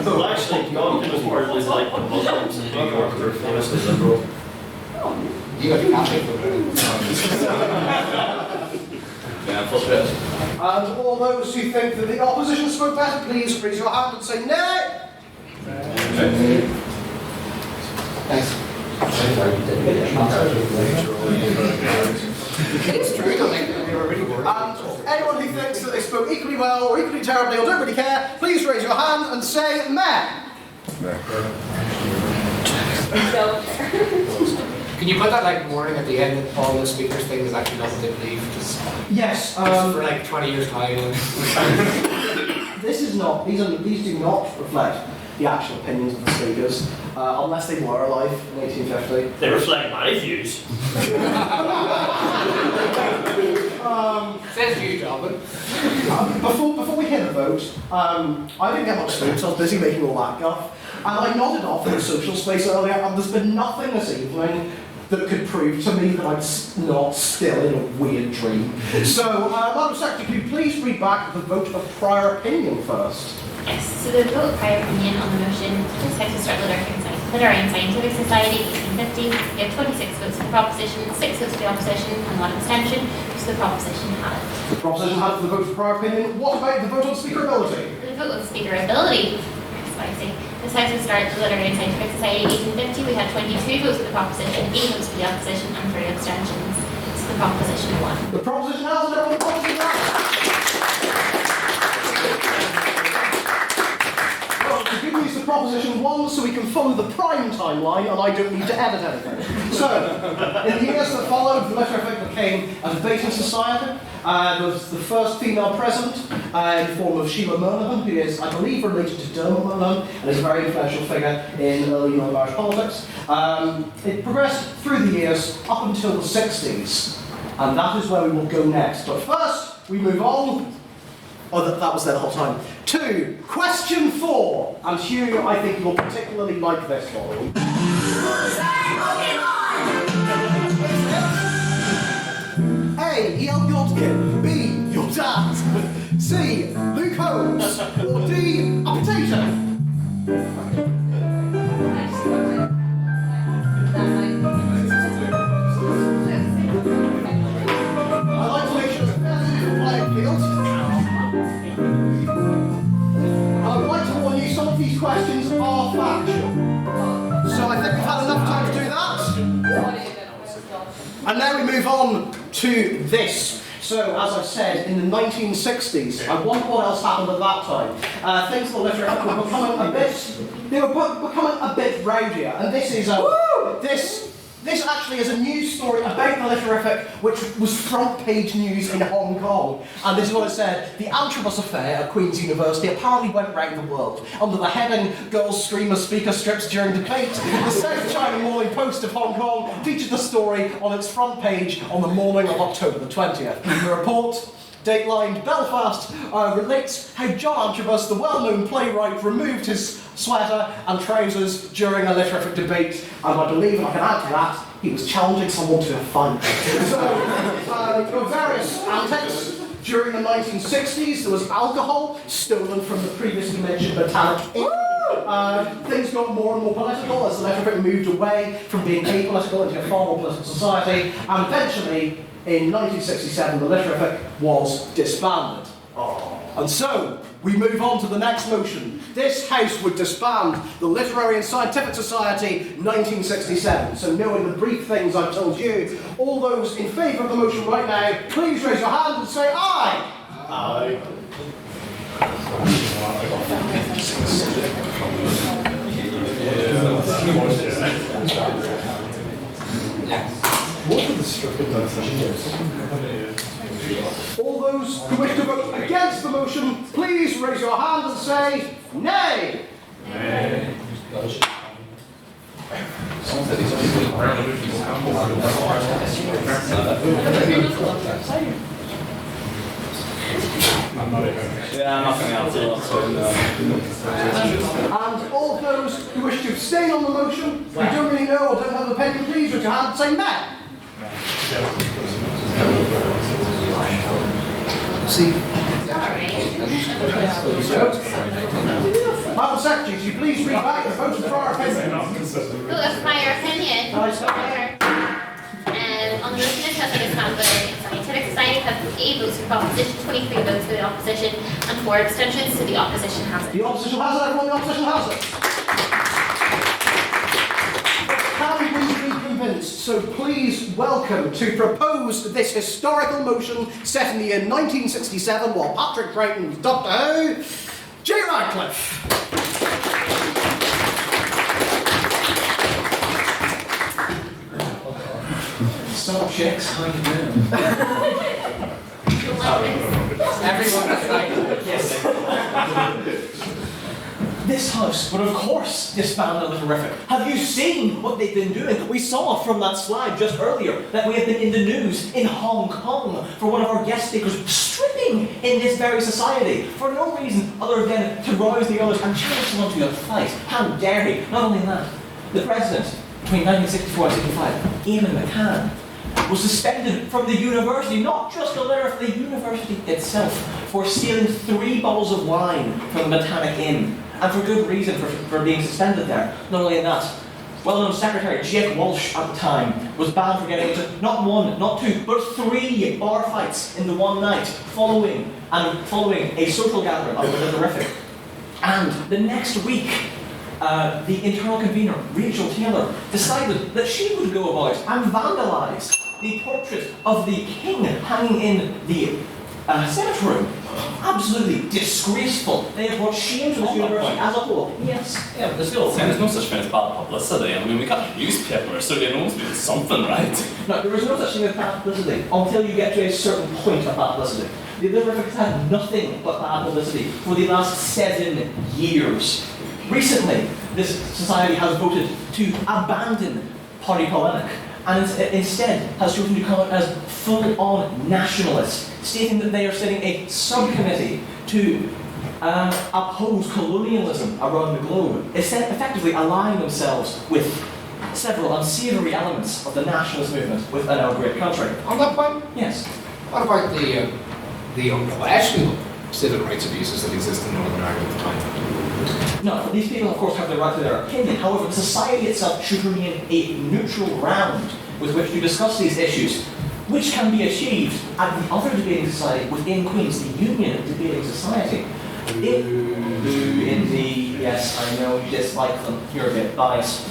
Well, actually, Godkin was part of like the Muslims in New York. They're famously liberal. You got the Catholic vote. Yeah, I'm frustrated. And all those who think that the opposition spoke better, please raise your hand and say nay. Thanks. It's true, don't they? They were really worried. And anyone who thinks that they spoke equally well or equally terribly or don't really care, please raise your hand and say meh. Can you put that like warning at the end that all those speakers thing is actually not what they believe? Just Yes. for like 20 years time. This is not. These do not reflect the actual opinions of the speakers, unless they were alive in 1850. They reflect my views. Says you, Calvin. Before we hit the vote, I didn't get much sleep, so I was busy making all that guff. And I nodded off in the social space earlier, and there's been nothing this evening that could prove to me that I'm not still in a weird dream. So, Madam Secretary, could you please read back the vote of prior opinion first? Yes, so the vote of prior opinion on the motion, this has to start Literary and Scientific Society, 1850. We have 26 votes for the proposition, 6 votes for the opposition, and 1 abstention, so the proposition had it. The proposition had the vote of prior opinion. What about the vote on speakerability? The vote on speakerability, spicy. This house would start the Literary and Scientific Society, 1850. We had 22 votes for the proposition, 8 votes for the opposition, and 3 abstentions. So the proposition won. The proposition has it, everyone proposition has it. Well, the good news, the proposition won, so we can follow the prime timeline, and I don't need to edit anything. So, in the years that followed, the Literific became a debating society. There was the first female president in the form of Sheila Moynihan, who is, I believe, related to Dermot Moynihan, and is a very influential figure in early Northern Irish politics. It progressed through the years up until the 60s, and that is where we will go next. But first, we move on. Oh, that was there the whole time. To question 4. And Hugh, I think you'll particularly like this one. A. E.L. Godkin. B. Your dad. C. Luke Holmes. Or D. A potato. I like to make sure it's a fairly playing field. I would like to warn you, some of these questions are factual. So I think we've had enough time to do that. And now we move on to this. So, as I said, in the 1960s, I wonder what else happened at that time. Things in the literature were becoming a bit rowdier. And this is this actually is a news story about the Literific, which was front page news in Hong Kong. And this is what it said: the Antrobus affair at Queen's University apparently went round the world. Under the heading "Girls Scream as Speaker Strips During Debate," the South China Morning Post of Hong Kong featured the story on its front page on the morning of October the 20th. The report, datelined Belfast, relates how John Antrobus, the well-known playwright, removed his sweater and trousers during a Literific debate, and I believe, if I can add to that, he was challenging someone to a fight. So, there were various antics. During the 1960s, there was alcohol stolen from the previously mentioned Botanic Inn. Things got more and more political as the Literific moved away from being apolitical into a far more political society, and eventually, in 1967, the Literific was disbanded. And so, we move on to the next motion. This House would disband the Literary and Scientific Society 1967. So knowing the brief things I've told you, all those in favour of the motion right now, please raise your hand and say aye. Aye. What are the all those who wish to vote against the motion, please raise your hand and say nay. Nay. Yeah, nothing else. And all of those who wish to abstain on the motion, who don't really know or don't have an opinion, please raise your hand and say nay. See? Madam Secretary, could you please read back the vote of prior opinion? Vote of prior opinion. the motion is held by the Scientific Society has 8 votes for opposition, 23 votes for the opposition, and 4 abstentions, so the opposition has it. The opposition has it, everyone, the opposition has it. Can we be convinced? So please welcome to propose this historical motion set in the year 1967 while Patrick Crichton was Doctor Who, Jay Radcliffe. Stop checks, how you doing? Everyone is like, yes. This house would of course disband the Literific. Have you seen what they've been doing? We saw from that slide just earlier that we have been in the news in Hong Kong for one of our guest speakers stripping in this very society for no reason other than to rouse the others and challenge someone to a fight. How dare he? Not only that, the president between 1964 and 65, Eamon McCann, was suspended from the university, not just the Literific, the university itself, for stealing 3 bottles of wine from the Botanic Inn. And for good reason for being suspended there. Not only that, well-known secretary Jake Walsh at the time was banned for getting into not 1, not 2, but 3 bar fights in the one night following a social gathering of the Literific. And the next week, the internal convener, Rachel Taylor, decided that she would go about and vandalise the portrait of the king hanging in the Senate room. Absolutely disgraceful. They have brought shame to this university as a whole. Yes. Yeah, but there's no such thing as bad publicity. I mean, we got a newspaper, so you know it's doing something, right? No, there is no such thing as bad publicity until you get to a certain point of bad publicity. The Literific has had nothing but bad publicity for the last 7 years. Recently, this society has voted to abandon party polemic and instead has chosen to come out as full-on nationalist, stating that they are setting a subcommittee to oppose colonialism around the globe, effectively aligning themselves with several unsavoury elements of the nationalist movement within our great country. On that point? Yes. What about the unquestionable civil rights abuses that exist in Northern Ireland at the time? No, these people, of course, have the right to their opinion. However, the society itself should remain a neutral ground with which to discuss these issues, which can be achieved at the other debating society within Queen's, the Union Debating Society. Indeed, yes, I know you dislike them. You're a bit biased.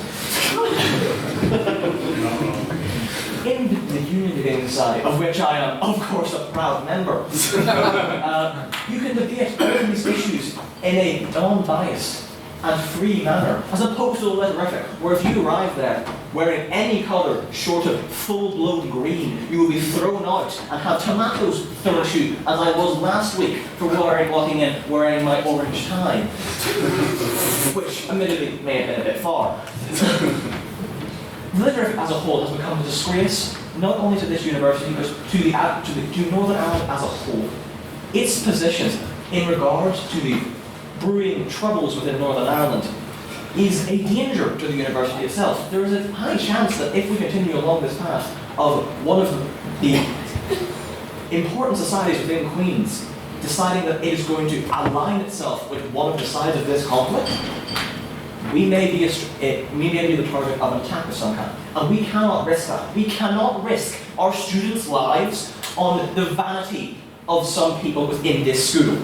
In the Union Debating Society, of which I am, of course, a proud member, you can debate all these issues in a non-biased and free manner, as opposed to the Literific, where if you arrive there wearing any colour short of full-blown green, you will be thrown out and have tomatoes thrown at you, as I was last week for walking in wearing my orange tie, which admittedly may have been a bit far. The Literific as a whole has become a disgrace, not only to this university, but to Northern Ireland as a whole. Its position in regard to the brewing troubles within Northern Ireland is a danger to the university itself. There is a high chance that if we continue along this path of one of the important societies within Queen's deciding that it is going to align itself with one of the sides of this conflict, we may be the target of an attack of some kind. And we cannot risk that. We cannot risk our students' lives on the vanity of some people within this school.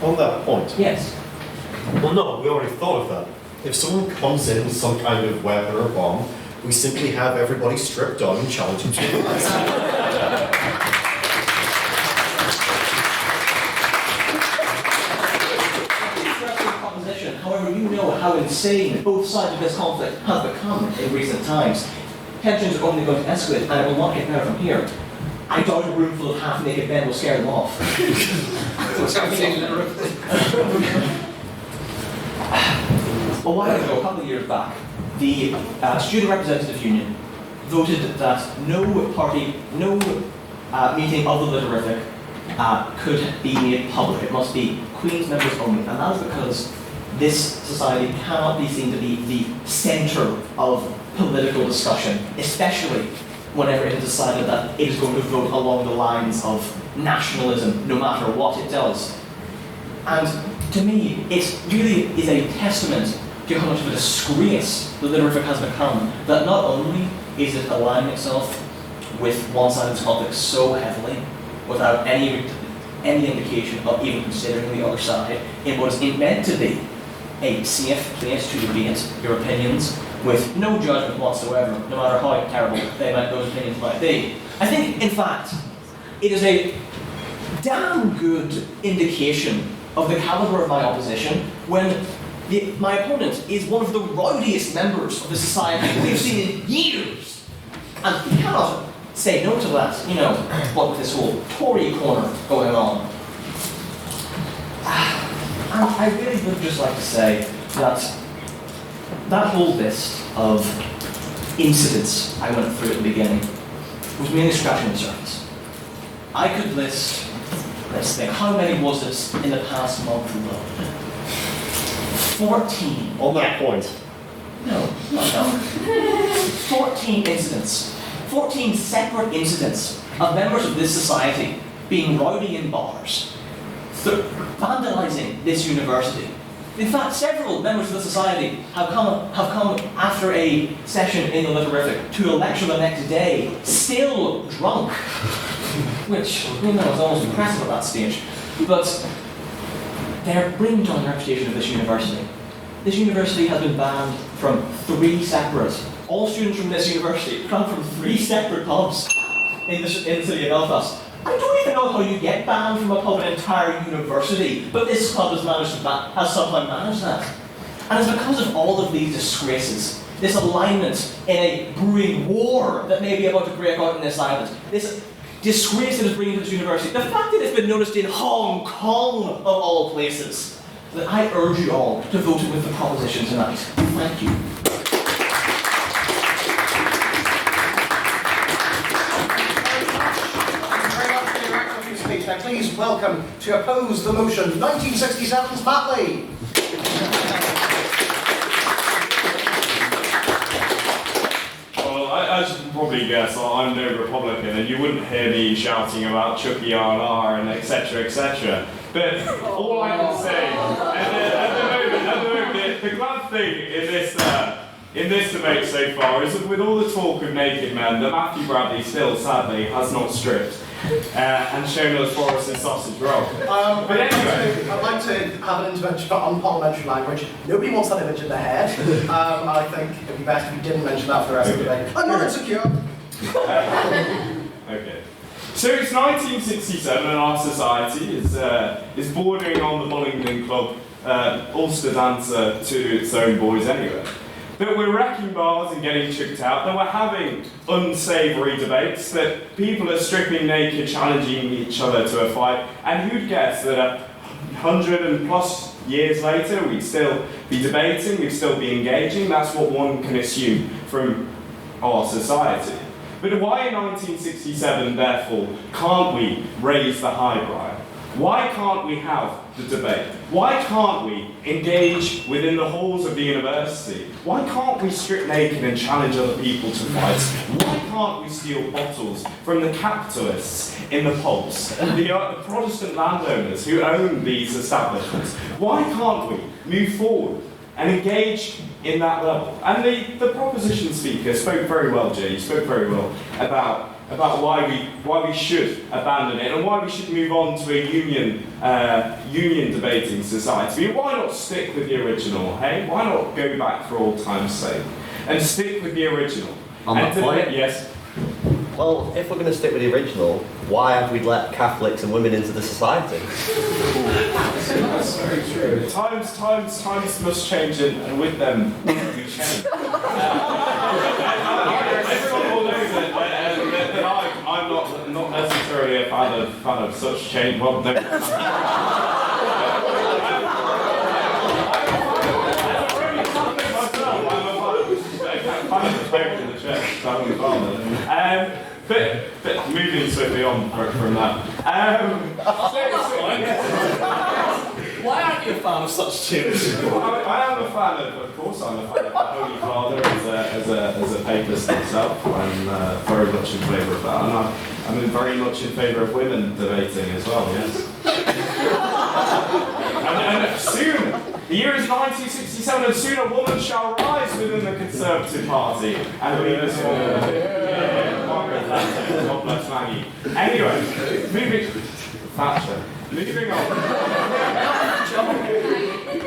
On that point? Yes. Well, no, we already thought of that. If someone comes in with some kind of weapon or bomb, we simply have everybody stripped down and challenge each other. However, you know how insane both sides of this conflict have become in recent times. Tensions are only going to escalate, and it will not get better from here. I doubt a room full of half-naked men will scare them off. A while ago, a couple of years back, the Student Representative Union voted that no meeting of the Literific could be made public. It must be Queen's members only, and that is because this society cannot be seen to be the centre of political discussion, especially whenever it is decided that it is going to vote along the lines of nationalism, no matter what it does. And to me, it really is a testament to how much of a disgrace the Literific has become, that not only is it aligning itself with one side of this conflict so heavily without any indication of even considering the other side in what is meant to be a safe place to debate your opinions with no judgment whatsoever, no matter how terrible those opinions might be. I think, in fact, it is a damn good indication of the caliber of my opposition when my opponent is one of the rowdiest members of the society we've seen in years. And you cannot say no to that, you know, what with this whole Tory corner going on. And I really would just like to say that that whole list of incidents I went through at the beginning was mainly scratching the surface. I could list, let's think, how many was it in the past month alone? 14. On that point. No, not enough. 14 incidents. 14 separate incidents of members of this society being rowdy in bars, vandalising this university. In fact, several members of the society have come after a session in the Literific to a lecture the next day, still drunk, which, you know, is almost impressive at that stage. But they're bringing down the reputation of this university. This university has been banned from 3 separate, all students from this university come from 3 separate pubs in the city of Belfast. I don't even know how you get banned from a pub in an entire university, but this pub has somehow managed that. And it's because of all of these disgraces, this alignment in a brewing war that may be about to break out in this island, this disgrace that is bringing to this university, the fact that it's been noticed in Hong Kong, of all places, that I urge you all to vote with the proposition tonight. Thank you. Now please welcome to oppose the motion 1967's Matt Lee. Well, as you can probably guess, I'm no Republican, and you wouldn't hear me shouting about Chucky R&R and etc. But all I can say, at the moment, the glad thing in this debate so far is that with all the talk of naked men, that Matthew Bradley still, sadly, has not stripped. And shown us Forrest and sausage roll. But anyway, I'd like to have an intervention on parliamentary language. Nobody wants that image in their head. I think it'd be best if you didn't mention that for the rest of the debate. I'm not insecure. Okay. So it's 1967 and our society is bordering on the Bullingdon Club Ulster dancer to its own boys anyway. That we're wrecking bars and getting chucked out, that we're having unsavoury debates, that people are stripping naked, challenging each other to a fight, and who'd guess that 100+ years later we'd still be debating, we'd still be engaging? That's what one can assume from our society. But why in 1967, therefore, can't we raise the highbrow? Why can't we have the debate? Why can't we engage within the halls of the university? Why can't we strip naked and challenge other people to fights? Why can't we steal bottles from the capitalists in the pubs, the Protestant landowners who own these establishments? Why can't we move forward and engage in that level? And the proposition speaker spoke very well, Jay. He spoke very well about why we should abandon it and why we should move on to a union debating society. Why not stick with the original, hey? Why not go back for old time's sake and stick with the original? On that point? Yes. Well, if we're going to stick with the original, why have we let Catholics and women into the society? That's very true. Times must change, and with them we change. Everyone will know that I'm not necessarily a fan of such change. Well, no. I'm a fan of the church, so I'm a father. But moving swiftly on from that. Why aren't you a fan of such tunes? Well, I am a fan of course I'm a fan of the Holy Father as a papist myself. I'm very much in favour of that. And I'm very much in favour of women debating as well, yes. and soon, the year is 1967, and soon a woman shall rise within the Conservative Party and lead us all. God bless Maggie. Anyway, Thatcher. Moving on.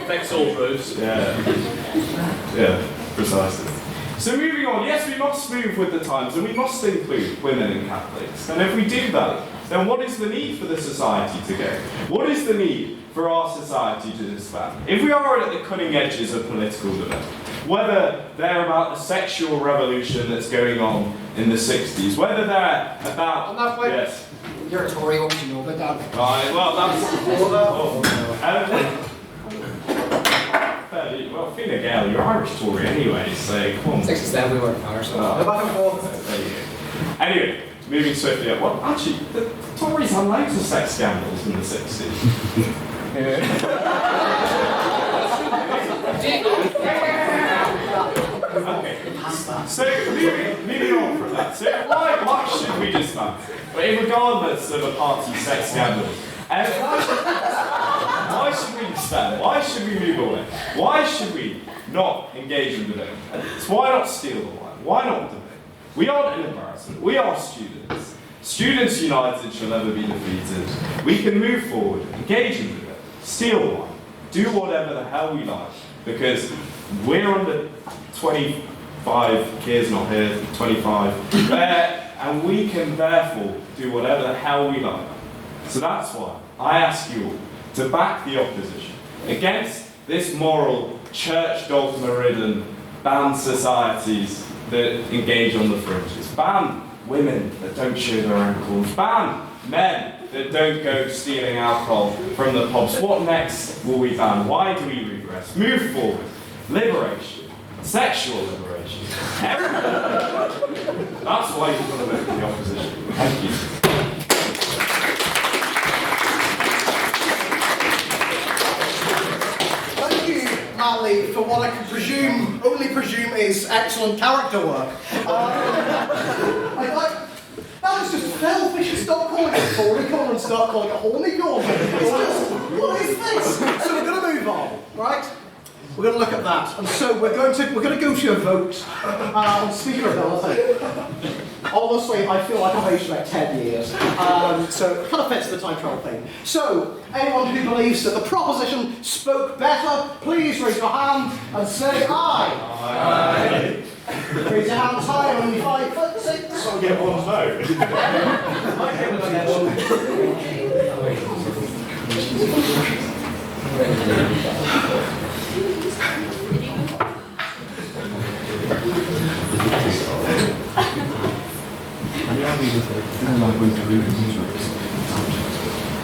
Fix all roofs. Yeah, precisely. So moving on, yes, we must move with the times and we must include women and Catholics. And if we do that, then what is the need for the society to go? What is the need for our society to disband? If we are at the cutting edges of political debate, whether they're about the sexual revolution that's going on in the 60s, whether they're about... On that point, yes. You're a Tory, what do you know about that? Right, well, that's... Well, Fine Gael, you're Irish Tory anyway, so come on. 67, we weren't Irish, so... Back and forth. There you go. Anyway, moving swiftly up. Well, actually, the Tories had loads of sex scandals in the 60s. Okay. So, moving on from that. So, why should we disband? But regardless of a party's sex scandal, why should we disband? Why should we move away? Why should we not engage in debate? So why not steal the line? Why not debate? We aren't an embarrassment. We are students. Students united shall never be defeated. We can move forward, engage in debate, steal the line, do whatever the hell we like, because we're under 25, kids not here, 25, and we can therefore do whatever the hell we like. So that's why I ask you all to back the opposition against this moral, church dogma-ridden, ban societies that engage on the fringes. Ban women that don't show their ankles. Ban men that don't go stealing alcohol from the pubs. What next will we ban? Why do we regress? Move forward. Liberation. Sexual liberation. Everything. That's why you've got to vote for the opposition. Thank you. Ali, for what I can only presume is excellent character work. That was just selfish. Stop calling it Tory corner and start calling it horny corner. What is this? So we're going to move on, right? We're going to look at that, and so we're going to go to a vote on speaker ability. Honestly, I feel like I've aged about 10 years, so it kind of fits the time travel thing. So, anyone who believes that the proposition spoke better, please raise your hand and say aye. Aye. Raise your hand high and only 5 foot 6. I'll get one vote.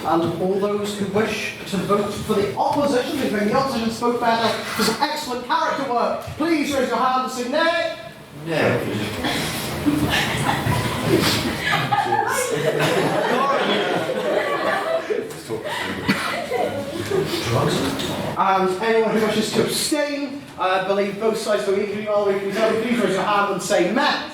And all those who wish to vote for the opposition, who think the opposition spoke better for some excellent character work, please raise your hand and say nay. No. And anyone who wishes to abstain, I believe both sides go equally well. Please raise your hand and say meh.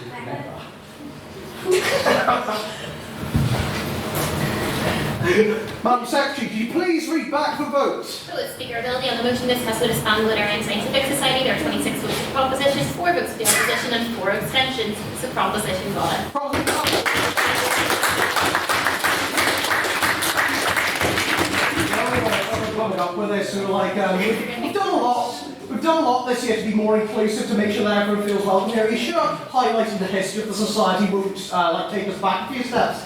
Madam Secretary, could you please read back the vote? So, Speaker ability on the motion discussed with disband the Literary and Scientific Society. There are 26 votes for proposition, 4 votes for the opposition, and 4 abstentions. So, proposition got it. Coming up with this, we've done a lot. We've done a lot this year to be more inclusive, to make sure that everyone feels welcome here. Are you sure highlighting the history of the society won't take us back a few steps?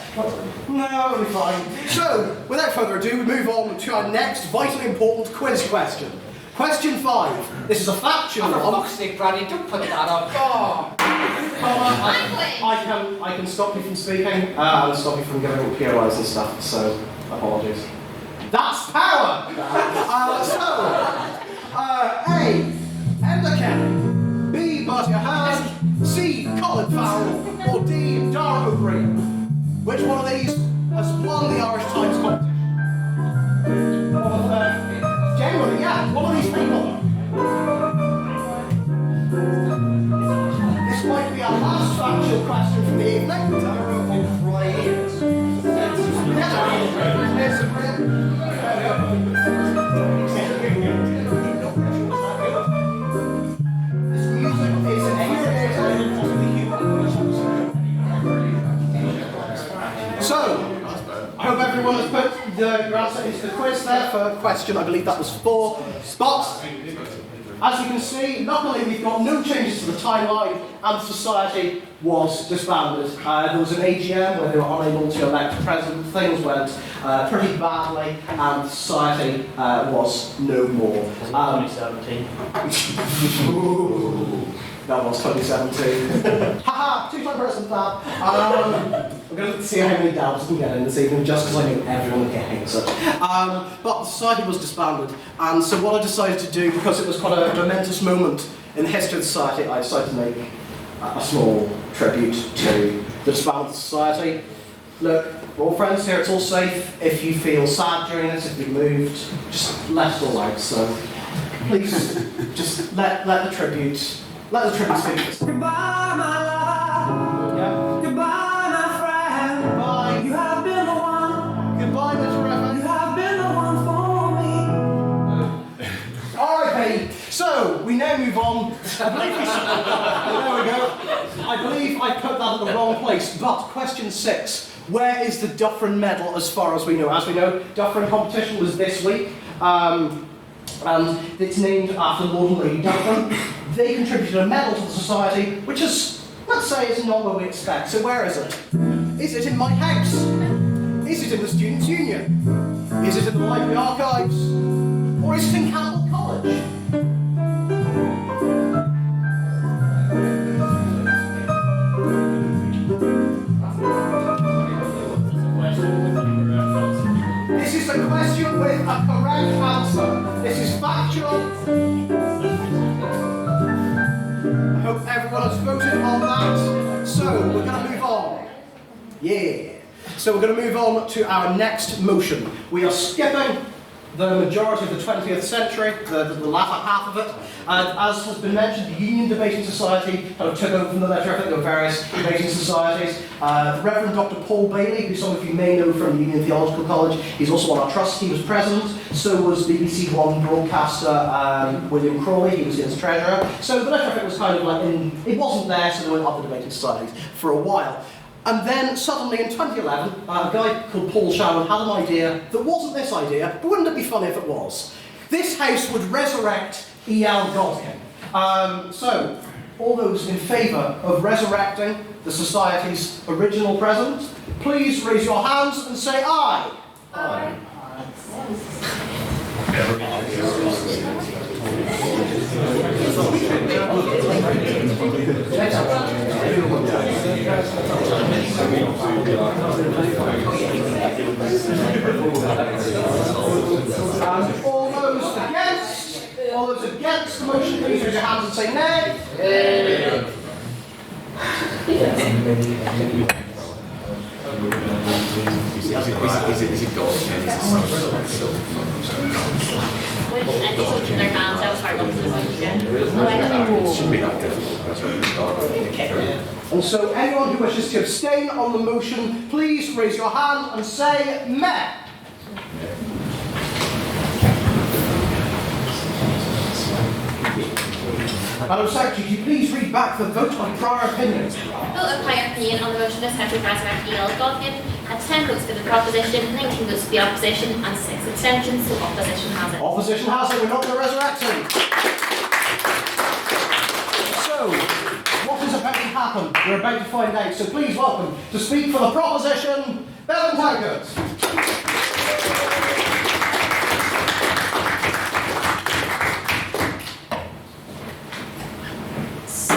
No, it'll be fine. So, without further ado, we move on to our next vitally important quiz question. Question 5. This is a factual one. For fuck's sake, Bradley, don't put that up. Oh. I can stop you from speaking and stop you from giving POIs and stuff, so apologies. That's power! A. Enda Kelly, B. Marcia Hurd, C. Colin Farrell, or D. Dara O'Brien. Which one of these has won the Irish Times competition? Genuinely, yeah, one of these people. This might be our last factual question from the evening. Dara O'Brien. your answer into the quiz there for question, I believe that was 4. But, as you can see, luckily we've got no changes to the timeline, and society was disbanded. There was an AGM where they were unable to elect a president. Things went pretty badly, and society was no more. 2017. That was 2017. Haha, 2-time person that. I'm going to see how many dabs I can get in this evening, just because I know everyone will get hates it. But the society was disbanded, and so what I decided to do, because it was quite a momentous moment in the history of the society, I decided to make a small tribute to the disbanded society. Look, we're all friends here, it's all safe. If you feel sad during this, if you're moved, just let it all out. So please, just let the tribute speak for itself. Goodbye, my love. Yeah. Goodbye, my friend. Goodbye. You have been the one. Goodbye, Mr. Reverend. You have been the one for me. R.I.P. So, we now move on. There we go. I believe I put that in the wrong place. But question 6. Where is the Dufferin Medal as far as we know? As we know, Dufferin competition was this week. And it's named after Lord and Lady Dufferin. They contributed a medal to the society, which is, let's say, is not what we expect. So where is it? Is it in my house? Is it in the Students' Union? Is it in the library archives? Or is it in Campbell College? This is a question with a correct answer. This is factual. I hope everyone has voted on that. So, we're going to move on. Yeah. So, we're going to move on to our next motion. We are skipping the majority of the 20th century, the latter half of it. And as has been mentioned, the Union Debating Society kind of took over from the Literific. There were various debating societies. The Reverend Dr. Paul Bailey, who some of you may know from Union Theological College, he's also on our trust. He was president. So was BBC One broadcaster William Crawley. He was its treasurer. So the Literific was kind of like it wasn't there, so there were other debating societies for a while. And then suddenly in 2011, a guy called Paul Shannon had an idea that wasn't this idea, but wouldn't it be funny if it was? This house would resurrect E.L. Godkin. So, all those in favour of resurrecting the Society's original president, please raise your hands and say aye. Aye. And all those against the motion, please raise your hands and say nay. Is it gold? Their hands, that was hard to Shouldn't be that difficult. And so anyone who wishes to abstain on the motion, please raise your hand and say meh. Madam Secretary, could you please read back the vote on prior opinion? Vote of prior opinion on the motion to establish resurrect E.L. Godkin had 10 votes for the proposition, 19 votes for the opposition, and 6 abstentions, so opposition has it. Opposition has it, we're not going to resurrect him. So, what is about to happen? We're about to find out, so please welcome to speak for the proposition, Bevan Taggart. So,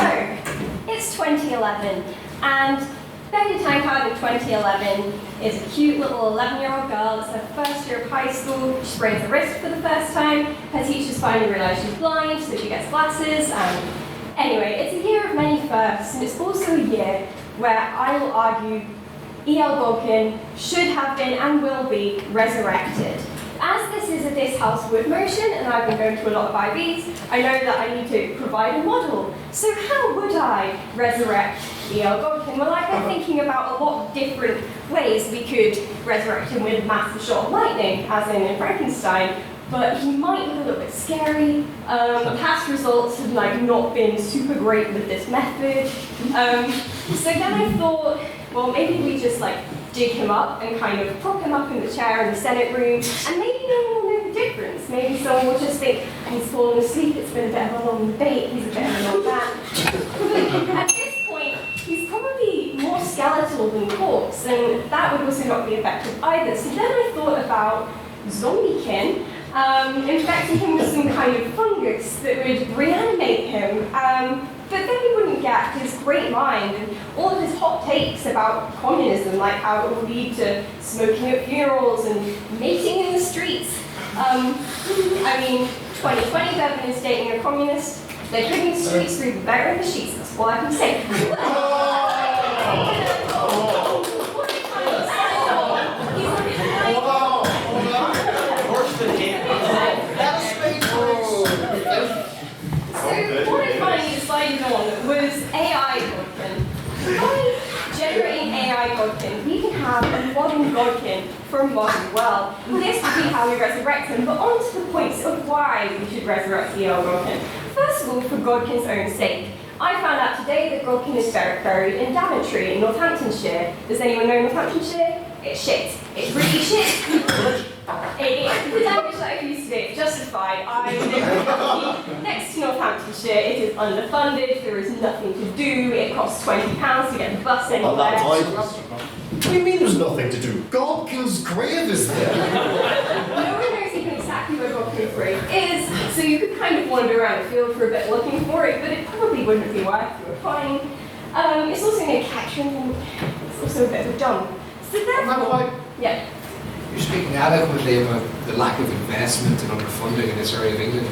it's 2011, and Becky Tankard in 2011 is a cute little 11-year-old girl. It's her first year of high school. She sprains her wrist for the first time. Her teachers finally realise she's blind, so she gets glasses. Anyway, it's a year of many firsts, and it's also a year where I will argue E.L. Godkin should have been and will be resurrected. As this is a This House Wood motion, and I've been going to a lot of IVs, I know that I need to provide a model. So how would I resurrect E.L. Godkin? Well, I've been thinking about a lot of different ways we could resurrect him with a massive shot of lightning, as in Frankenstein, but he might look a little bit scary. Past results have not been super great with this method. So then I thought, well, maybe we just dig him up and kind of prop him up in the chair in the Senate room, and maybe no one will know the difference. Maybe someone will just think, he's fallen asleep, it's been a bit of a long debate, he's a bit of an old man. But at this point, he's probably more skeletal than corpse, and that would also not be effective either. So then I thought about zombiekin, infecting him with some kind of fungus that would reanimate him. But then we wouldn't get his great mind and all of his hot takes about communism, like how it will lead to smoking at funerals and mating in the streets. I mean, 2020 Bevan is dating a communist. They're living in the streets through the better in the sheets. That's all I can say. So what I finally decided on was AI Godkin. By generating AI Godkin, we can have a modern Godkin for a modern world. And this would be how we resurrect him, but on to the points of why we should resurrect the Godkin. First of all, for Godkin's own sake. I found out today that Godkin is buried in Daventry in Northamptonshire. Does anyone know Northamptonshire? It's shit. It's really shit. The damage that I used today is justified. I live next to Northamptonshire. It is underfunded. There is nothing to do. It costs £20 to get the bus anywhere. What do you mean there's nothing to do? Godkin's grave is there. No one knows even exactly where Godkin's grave is, so you could kind of wander around the field for a bit looking for it, but it probably wouldn't be worth your time. It's also near Catchment, and it's also a bit of a dump. So therefore, yeah. You're speaking adequately about the lack of investment and underfunding in this area of England.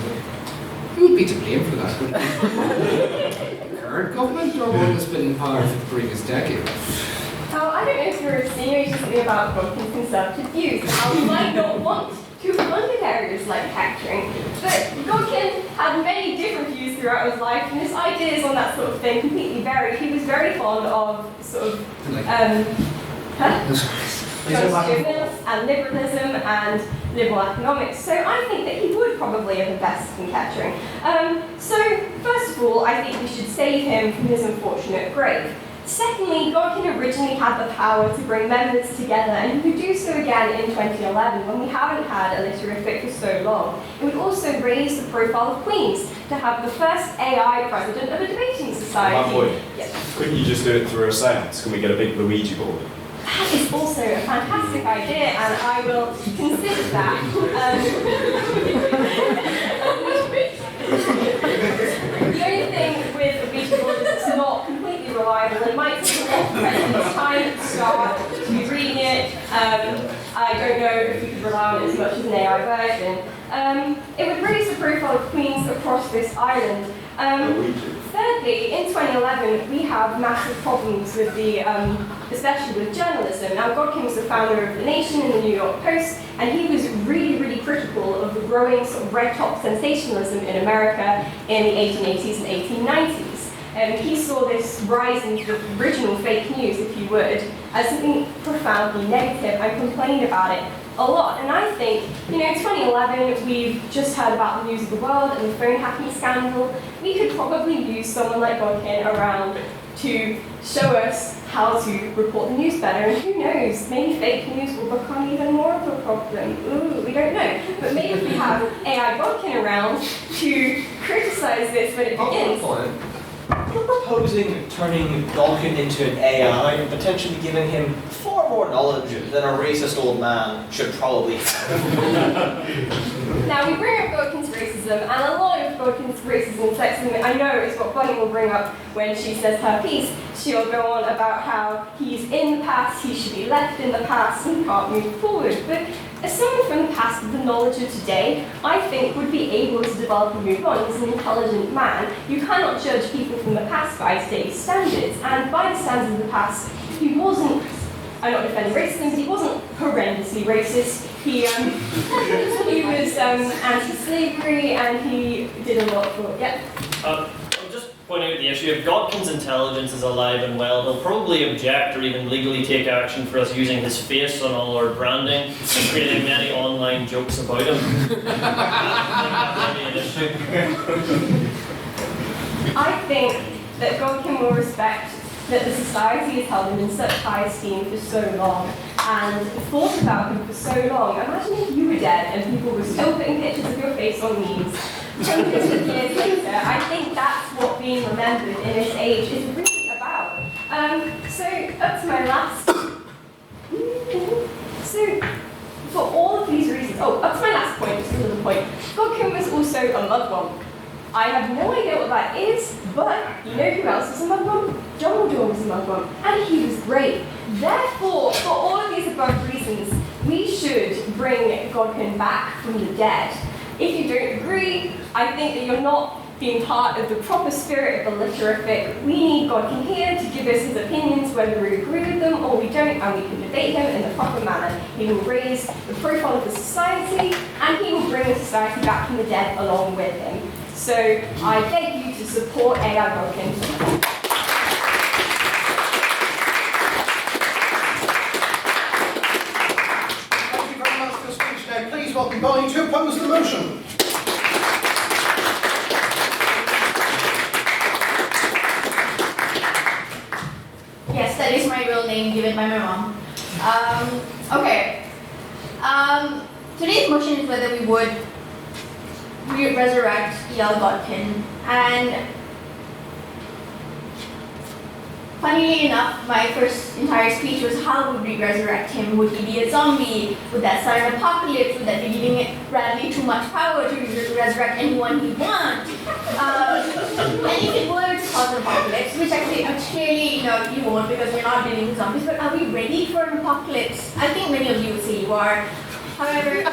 Who would be to blame for that? The current government or one that's been in power for the previous decade? I don't know if you're insinuating something about Godkin's conservative views. How he might not want to fund in areas like capturing. But Godkin had many different views throughout his life, and his ideas on that sort of thing completely varied. He was very fond of sort of justice and liberalism and liberal economics. So I think that he would probably have invested in capturing. So first of all, I think we should save him from his unfortunate grave. Secondly, Godkin originally had the power to bring members together, and he could do so again in 2011 when we haven't had a Literific for so long. It would also raise the profile of Queens to have the first AI president of a debating society. My boy, yes. couldn't you just do it through a seance? Can we get a big Luigi board? That is also a fantastic idea, and I will consider that. The only thing with a Ouija board is it's not completely reliable. It might take a lot of president's time to start, to be reading it. I don't know if we could rely on it as much as an AI version. It would raise the profile of Queens across this island. Thirdly, in 2011, we have massive problems with especially with journalism. Now, Godkin was the founder of The Nation and the New York Post, and he was really, really critical of the growing sort of red-top sensationalism in America in the 1880s and 1890s. He saw this rise in the original fake news, if you would, as something profoundly negative, and complained about it a lot. And I think, in 2011, we've just heard about the news of the world and the phone hacking scandal. We could probably use someone like Godkin around to show us how to report the news better. And who knows, maybe fake news will become even more of a problem. Ooh, we don't know. But maybe if we have AI Godkin around to criticize this when it begins. You're proposing turning Godkin into an AI and potentially giving him far more knowledge than a racist old man should probably have. Now, we bring up Godkin's racism, and a lot of Godkin's racism and sexism, I know is what Bunny will bring up when she says her piece. She'll go on about how he's in the past, he should be left in the past, and can't move forward. But as someone from the past with the knowledge of today, I think would be able to develop and move on. He's an intelligent man. You cannot judge people from the past by today's standards, and by the standards of the past, he wasn't, I'm not defending racism, but he wasn't horrendously racist. He was anti-slavery, and he did a lot for, I'll just point out the issue. If Godkin's intelligence is alive and well, he'll probably object or even legally take action for us using his face on all our branding and creating many online jokes about him. That may be an issue. I think that Godkin will respect that the society has held him in such high esteem for so long and thought about him for so long. Imagine if you were dead and people were still putting pictures of your face on memes hundreds of years later. I think that's what being remembered in this age is really about. So up to my last. So for all of these reasons, up to my last point, just another point. Godkin was also a mudworm. I have no idea what that is, but you know who else was a mudworm? John Woodall was a mudworm, and he was great. Therefore, for all of these above reasons, we should bring Godkin back from the dead. If you don't agree, I think that you're not being part of the proper spirit of the Literific. We need Godkin here to give us his opinions, whether we agree with them or we don't, and we can debate him in the proper manner. He will raise the profile of the society, and he will bring the society back from the dead along with him. So I beg you to support AI Godkin. Thank you very much for your speech today. Please welcome Barney to oppose the motion. Yes, that is my real name given by my mom. Okay. Today's motion is whether we would resurrect E.L. Godkin. And funnily enough, my first entire speech was how would we resurrect him? Would he be a zombie? Would that start an apocalypse? Would that be giving Bradley too much power to resurrect anyone he wants? And if it were to cause an apocalypse, which actually clearly you won't because we're not dealing with zombies, but are we ready for an apocalypse? I think many of you would say you are. However,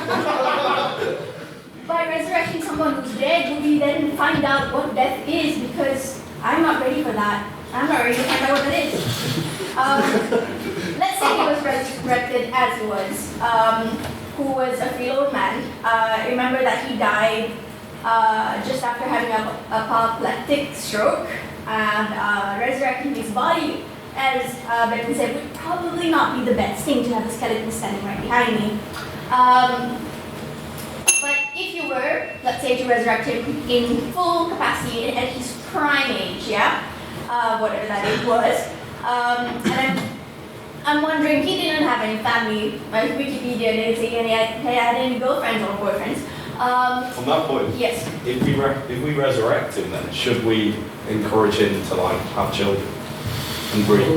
by resurrecting someone who's dead, would we then find out what death is? Because I'm not ready for that. I'm not ready to find out what that is. Let's say he was resurrected as he was, who was a frail old man. Remember that he died just after having a apoplectic stroke, and resurrecting his body, as Ben said, would probably not be the best thing to have a skeleton standing right behind me. But if you were, let's say, to resurrect him in full capacity at his prime age, whatever that age was, and I'm wondering, he didn't have any family. My Wikipedia didn't say he had any girlfriends or boyfriends. On that point, yes. If we resurrect him, then should we encourage him to have children and breed?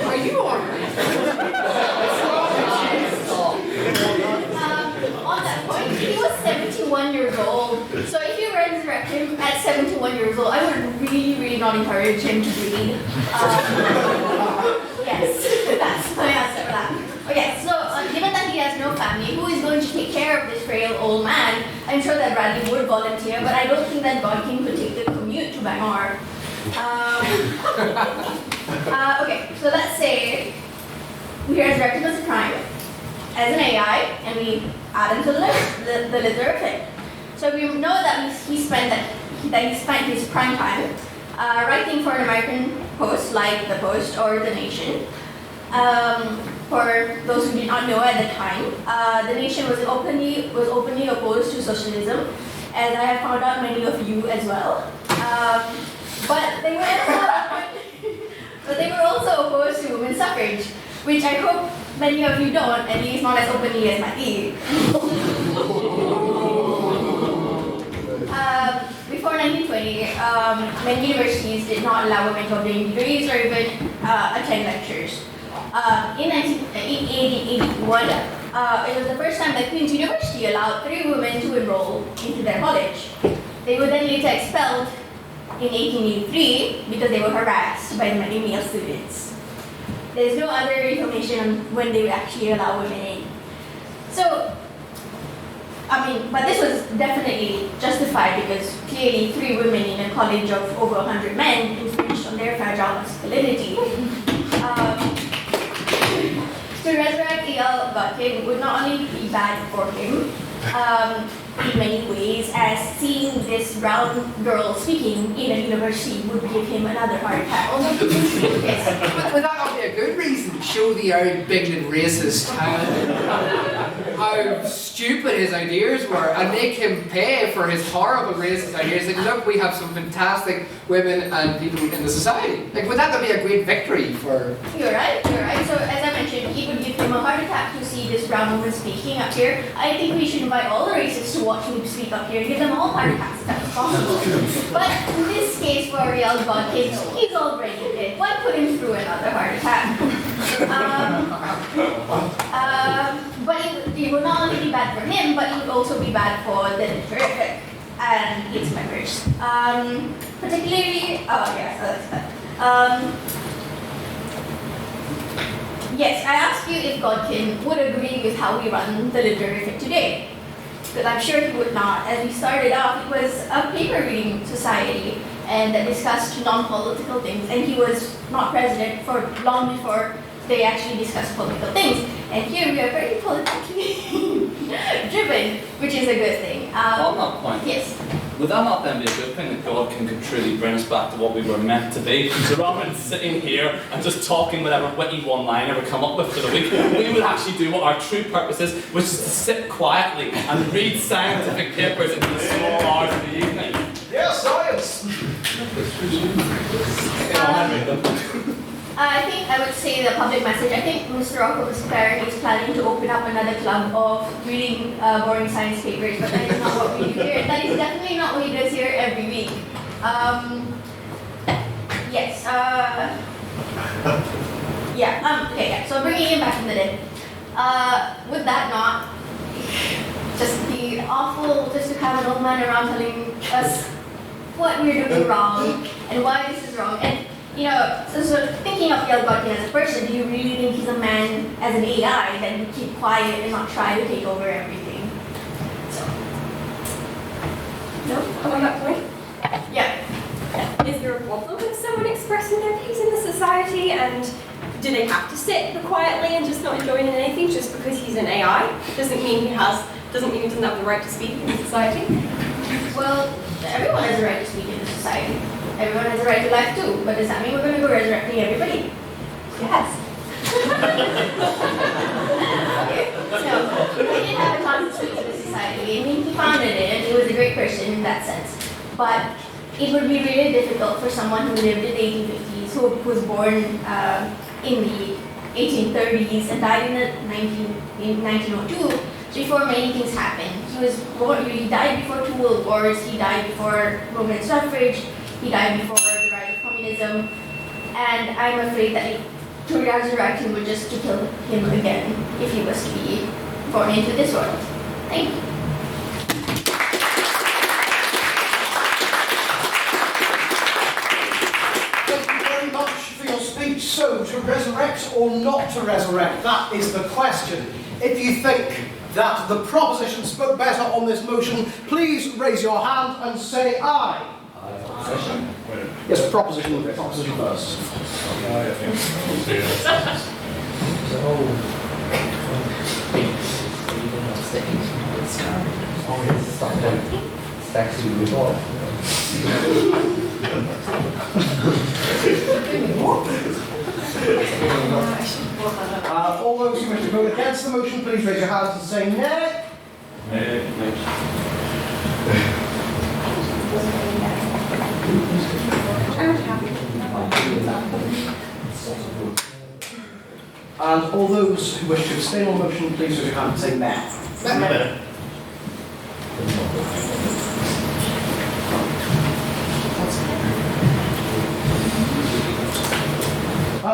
Are you alright? On that point, he was 71 years old. So if you resurrect him at 71 years old, I would really not encourage him to breed. Yes, that's my answer for that. Okay, so given that he has no family, who is going to take care of this frail old man? I'm sure that Bradley would volunteer, but I don't think that Godkin could take the commute to Bangor. Okay, so let's say we resurrect him as a prime, as an AI, and we add him to the Literific. So we know that he spent his prime time writing for an American post like The Post or The Nation. For those who did not know at the time, The Nation was openly opposed to socialism, as I have found out many of you as well. But they were also opposed to women's suffrage, which I hope many of you don't, at least not as openly as Matthew. Before 1920, many universities did not allow women to obtain degrees or even attend lectures. In 1881, it was the first time that Queen's University allowed 3 women to enroll into their college. They were then later expelled in 1883 because they were harassed by many male students. There's no other information on when they would actually allow women in. So, but this was definitely justified because clearly 3 women in a college of over 100 men infringed on their fragile masculinity. To resurrect E.L. Godkin would not only be bad for him in many ways, as seeing this brown girl speaking in a university would give him another heart attack. Would that not be a good reason to show the Arab bigoted racist? how stupid his ideas were and make him pay for his horrible racist ideas. Like, look, we have some fantastic women and people in the society. Like, would that be a great victory for... You're right, you're right. So as I mentioned, it would give him a heart attack to see this brown woman speaking up here. I think we should invite all the racists to watch him speak up here and give them all heart attacks if that's possible. But in this case, for real God kids, he's already dead. Why put him through another heart attack? But it would not only be bad for him, but it would also be bad for the Literific and its members. Particularly, yes, I asked you if Godkin would agree with how we run the Literific today. Because I'm sure he would not. As we started off, it was a paper reading society and that discussed non-political things, and he was not president for long before they actually discussed political things. And here we are very politically driven, which is a good thing. On that point, yes. would that not then be a good thing that God can truly bring us back to what we were meant to be? So rather than sitting here and just talking whatever witty one-liner we come up with for the week, we would actually do what our true purpose is, which is to sit quietly and read scientific papers into the small hours of the evening. Yeah, science! I think I would say the public message. I think Mr. Octopus Claren is planning to open up another club of reading boring science papers, but that is not what we do here. That is definitely not what he does here every week. Yes. So bringing him back from the dead. Would that not just be awful just to have an old man around telling us what we're doing wrong and why this is wrong? And so thinking of Yael Godkin as a person, do you really think he's a man as an AI that would keep quiet and not try to take over everything? So, no, on that point? Yeah. Is there a problem with someone expressing their views in the society, and do they have to sit quietly and just not join in anything just because he's an AI? Doesn't mean he doesn't have the right to speak in society? Well, everyone has a right to speak in the society. Everyone has a right to life too, but does that mean we're going to go resurrecting everybody? Yes. So, he didn't have a chance to speak to the society. I mean, he founded it, and he was a great person in that sense. But it would be really difficult for someone who lived in the 1850s, who was born in the 1830s and died in 1902, before many things happened. He died before 2 world wars, he died before women's suffrage, he died before the rise of communism, and I'm afraid that to resurrect him would just to kill him again if he was to be born into this world. Thank you. Thank you very much for your speech. So, to resurrect or not to resurrect, that is the question. If you think that the proposition spoke better on this motion, please raise your hand and say aye. Yes, proposition first. All those who wish to vote against the motion, please raise your hands and say nay. And all those who wish to abstain on the motion, please raise your hand and say nay.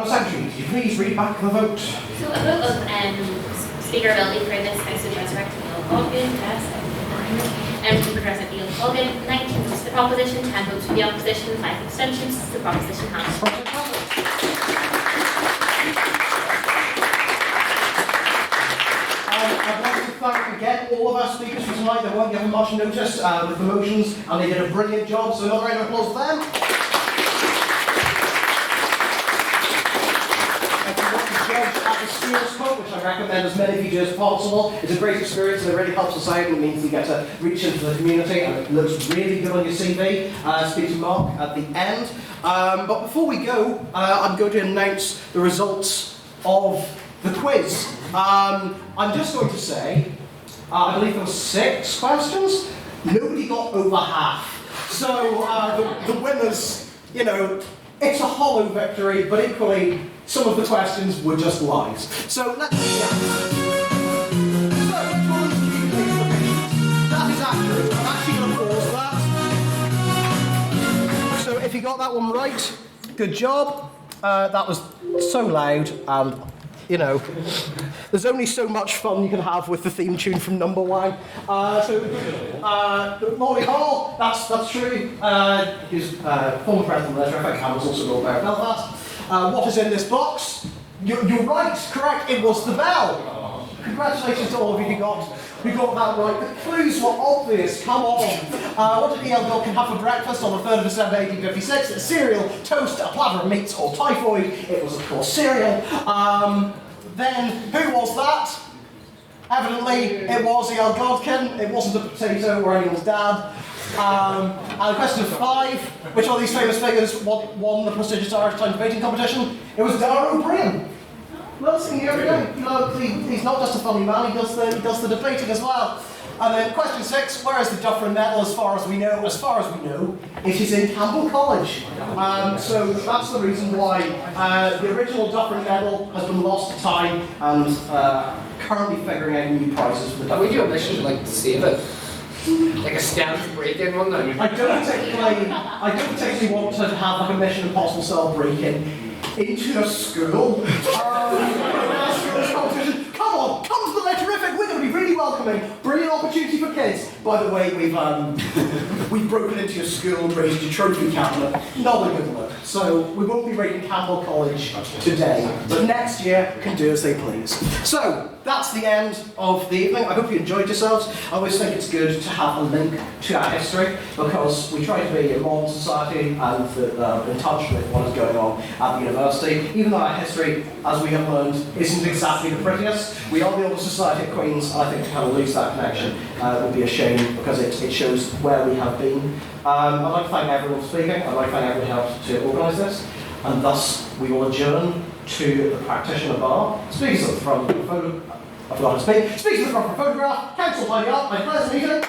Secretary, could you please read back the vote? So a vote of speakerability for this House of Resurrecting Neil Colgan, and to Progressive Neil Colgan, 19 votes for the proposition, 10 votes for the opposition, 5 abstentions. The proposition has. I'd like to thank again all of our speakers for tonight. They weren't given much notice with the motions, and they did a brilliant job, so another round of applause for them. Which I recommend as many of you do as possible. It's a great experience and it really helps society. It means you get to reach into the community and it looks really good on your CV. Speak to Mark at the end. But before we go, I'm going to announce the results of the quiz. I'm just going to say, I believe there were 6 questions. Nobody got over half. So the winners, you know, it's a hollow victory, but equally, some of the questions were just lies. So let's see. That is accurate. I'm actually going to pause that. So if you got that one right, good job. That was so loud, and you know, there's only so much fun you can have with the theme tune from Number One. Molly Hall, that's true. He's former president of Literific and was also Lord Mayor of Belfast. What is in this box? You're right, correct. It was the bell. Congratulations to all of you who got that right. The clues were obvious. Come on. What did E.L. Gilkin have for breakfast on the 3rd of December 1856? A cereal, toast, a platter of meats, or typhoid. It was, of course, cereal. Then, who was that? Evidently, it was E.L. Godkin. It wasn't a potato or anyone's dad. And question 5, which of these famous figures won the prestigious Irish Times debating competition? It was Dara O'Brien. Well, singing every day. You know, he's not just a funny man, he does the debating as well. And then question 6, where is the Dufferin Medal as far as we know? As far as we know, it is in Campbell College. So that's the reason why the original Dufferin Medal has been lost to time and currently figuring out new prizes for the Dufferin. We do a mission like to save it. Like a stealth break-in one now. I don't particularly want to have like a Mission Impossible style break-in into a school. Come on, come to the Literific. We're going to be really welcoming. Brilliant opportunity for kids. By the way, we've broken into your school and raised your trophy cabinet. Not a good look. So we won't be raiding Campbell College today, but next year can do as they please. So that's the end of the evening. I hope you enjoyed yourselves. I always think it's good to have a link to our history because we try to be a modern society and in touch with what is going on at the university. Even though our history, as we have learned, isn't exactly the prettiest, we are the oldest society at Queen's, and I think to kind of lose that connection would be a shame because it shows where we have been. I'd like to thank everyone for speaking. I'd like to thank everyone who helped to organise this, and thus we will adjourn to the practitioner bar. Speakers at the front of the photo. I forgot to speak. Speakers at the front of the photograph. Council tidy up. My pleasant meeting.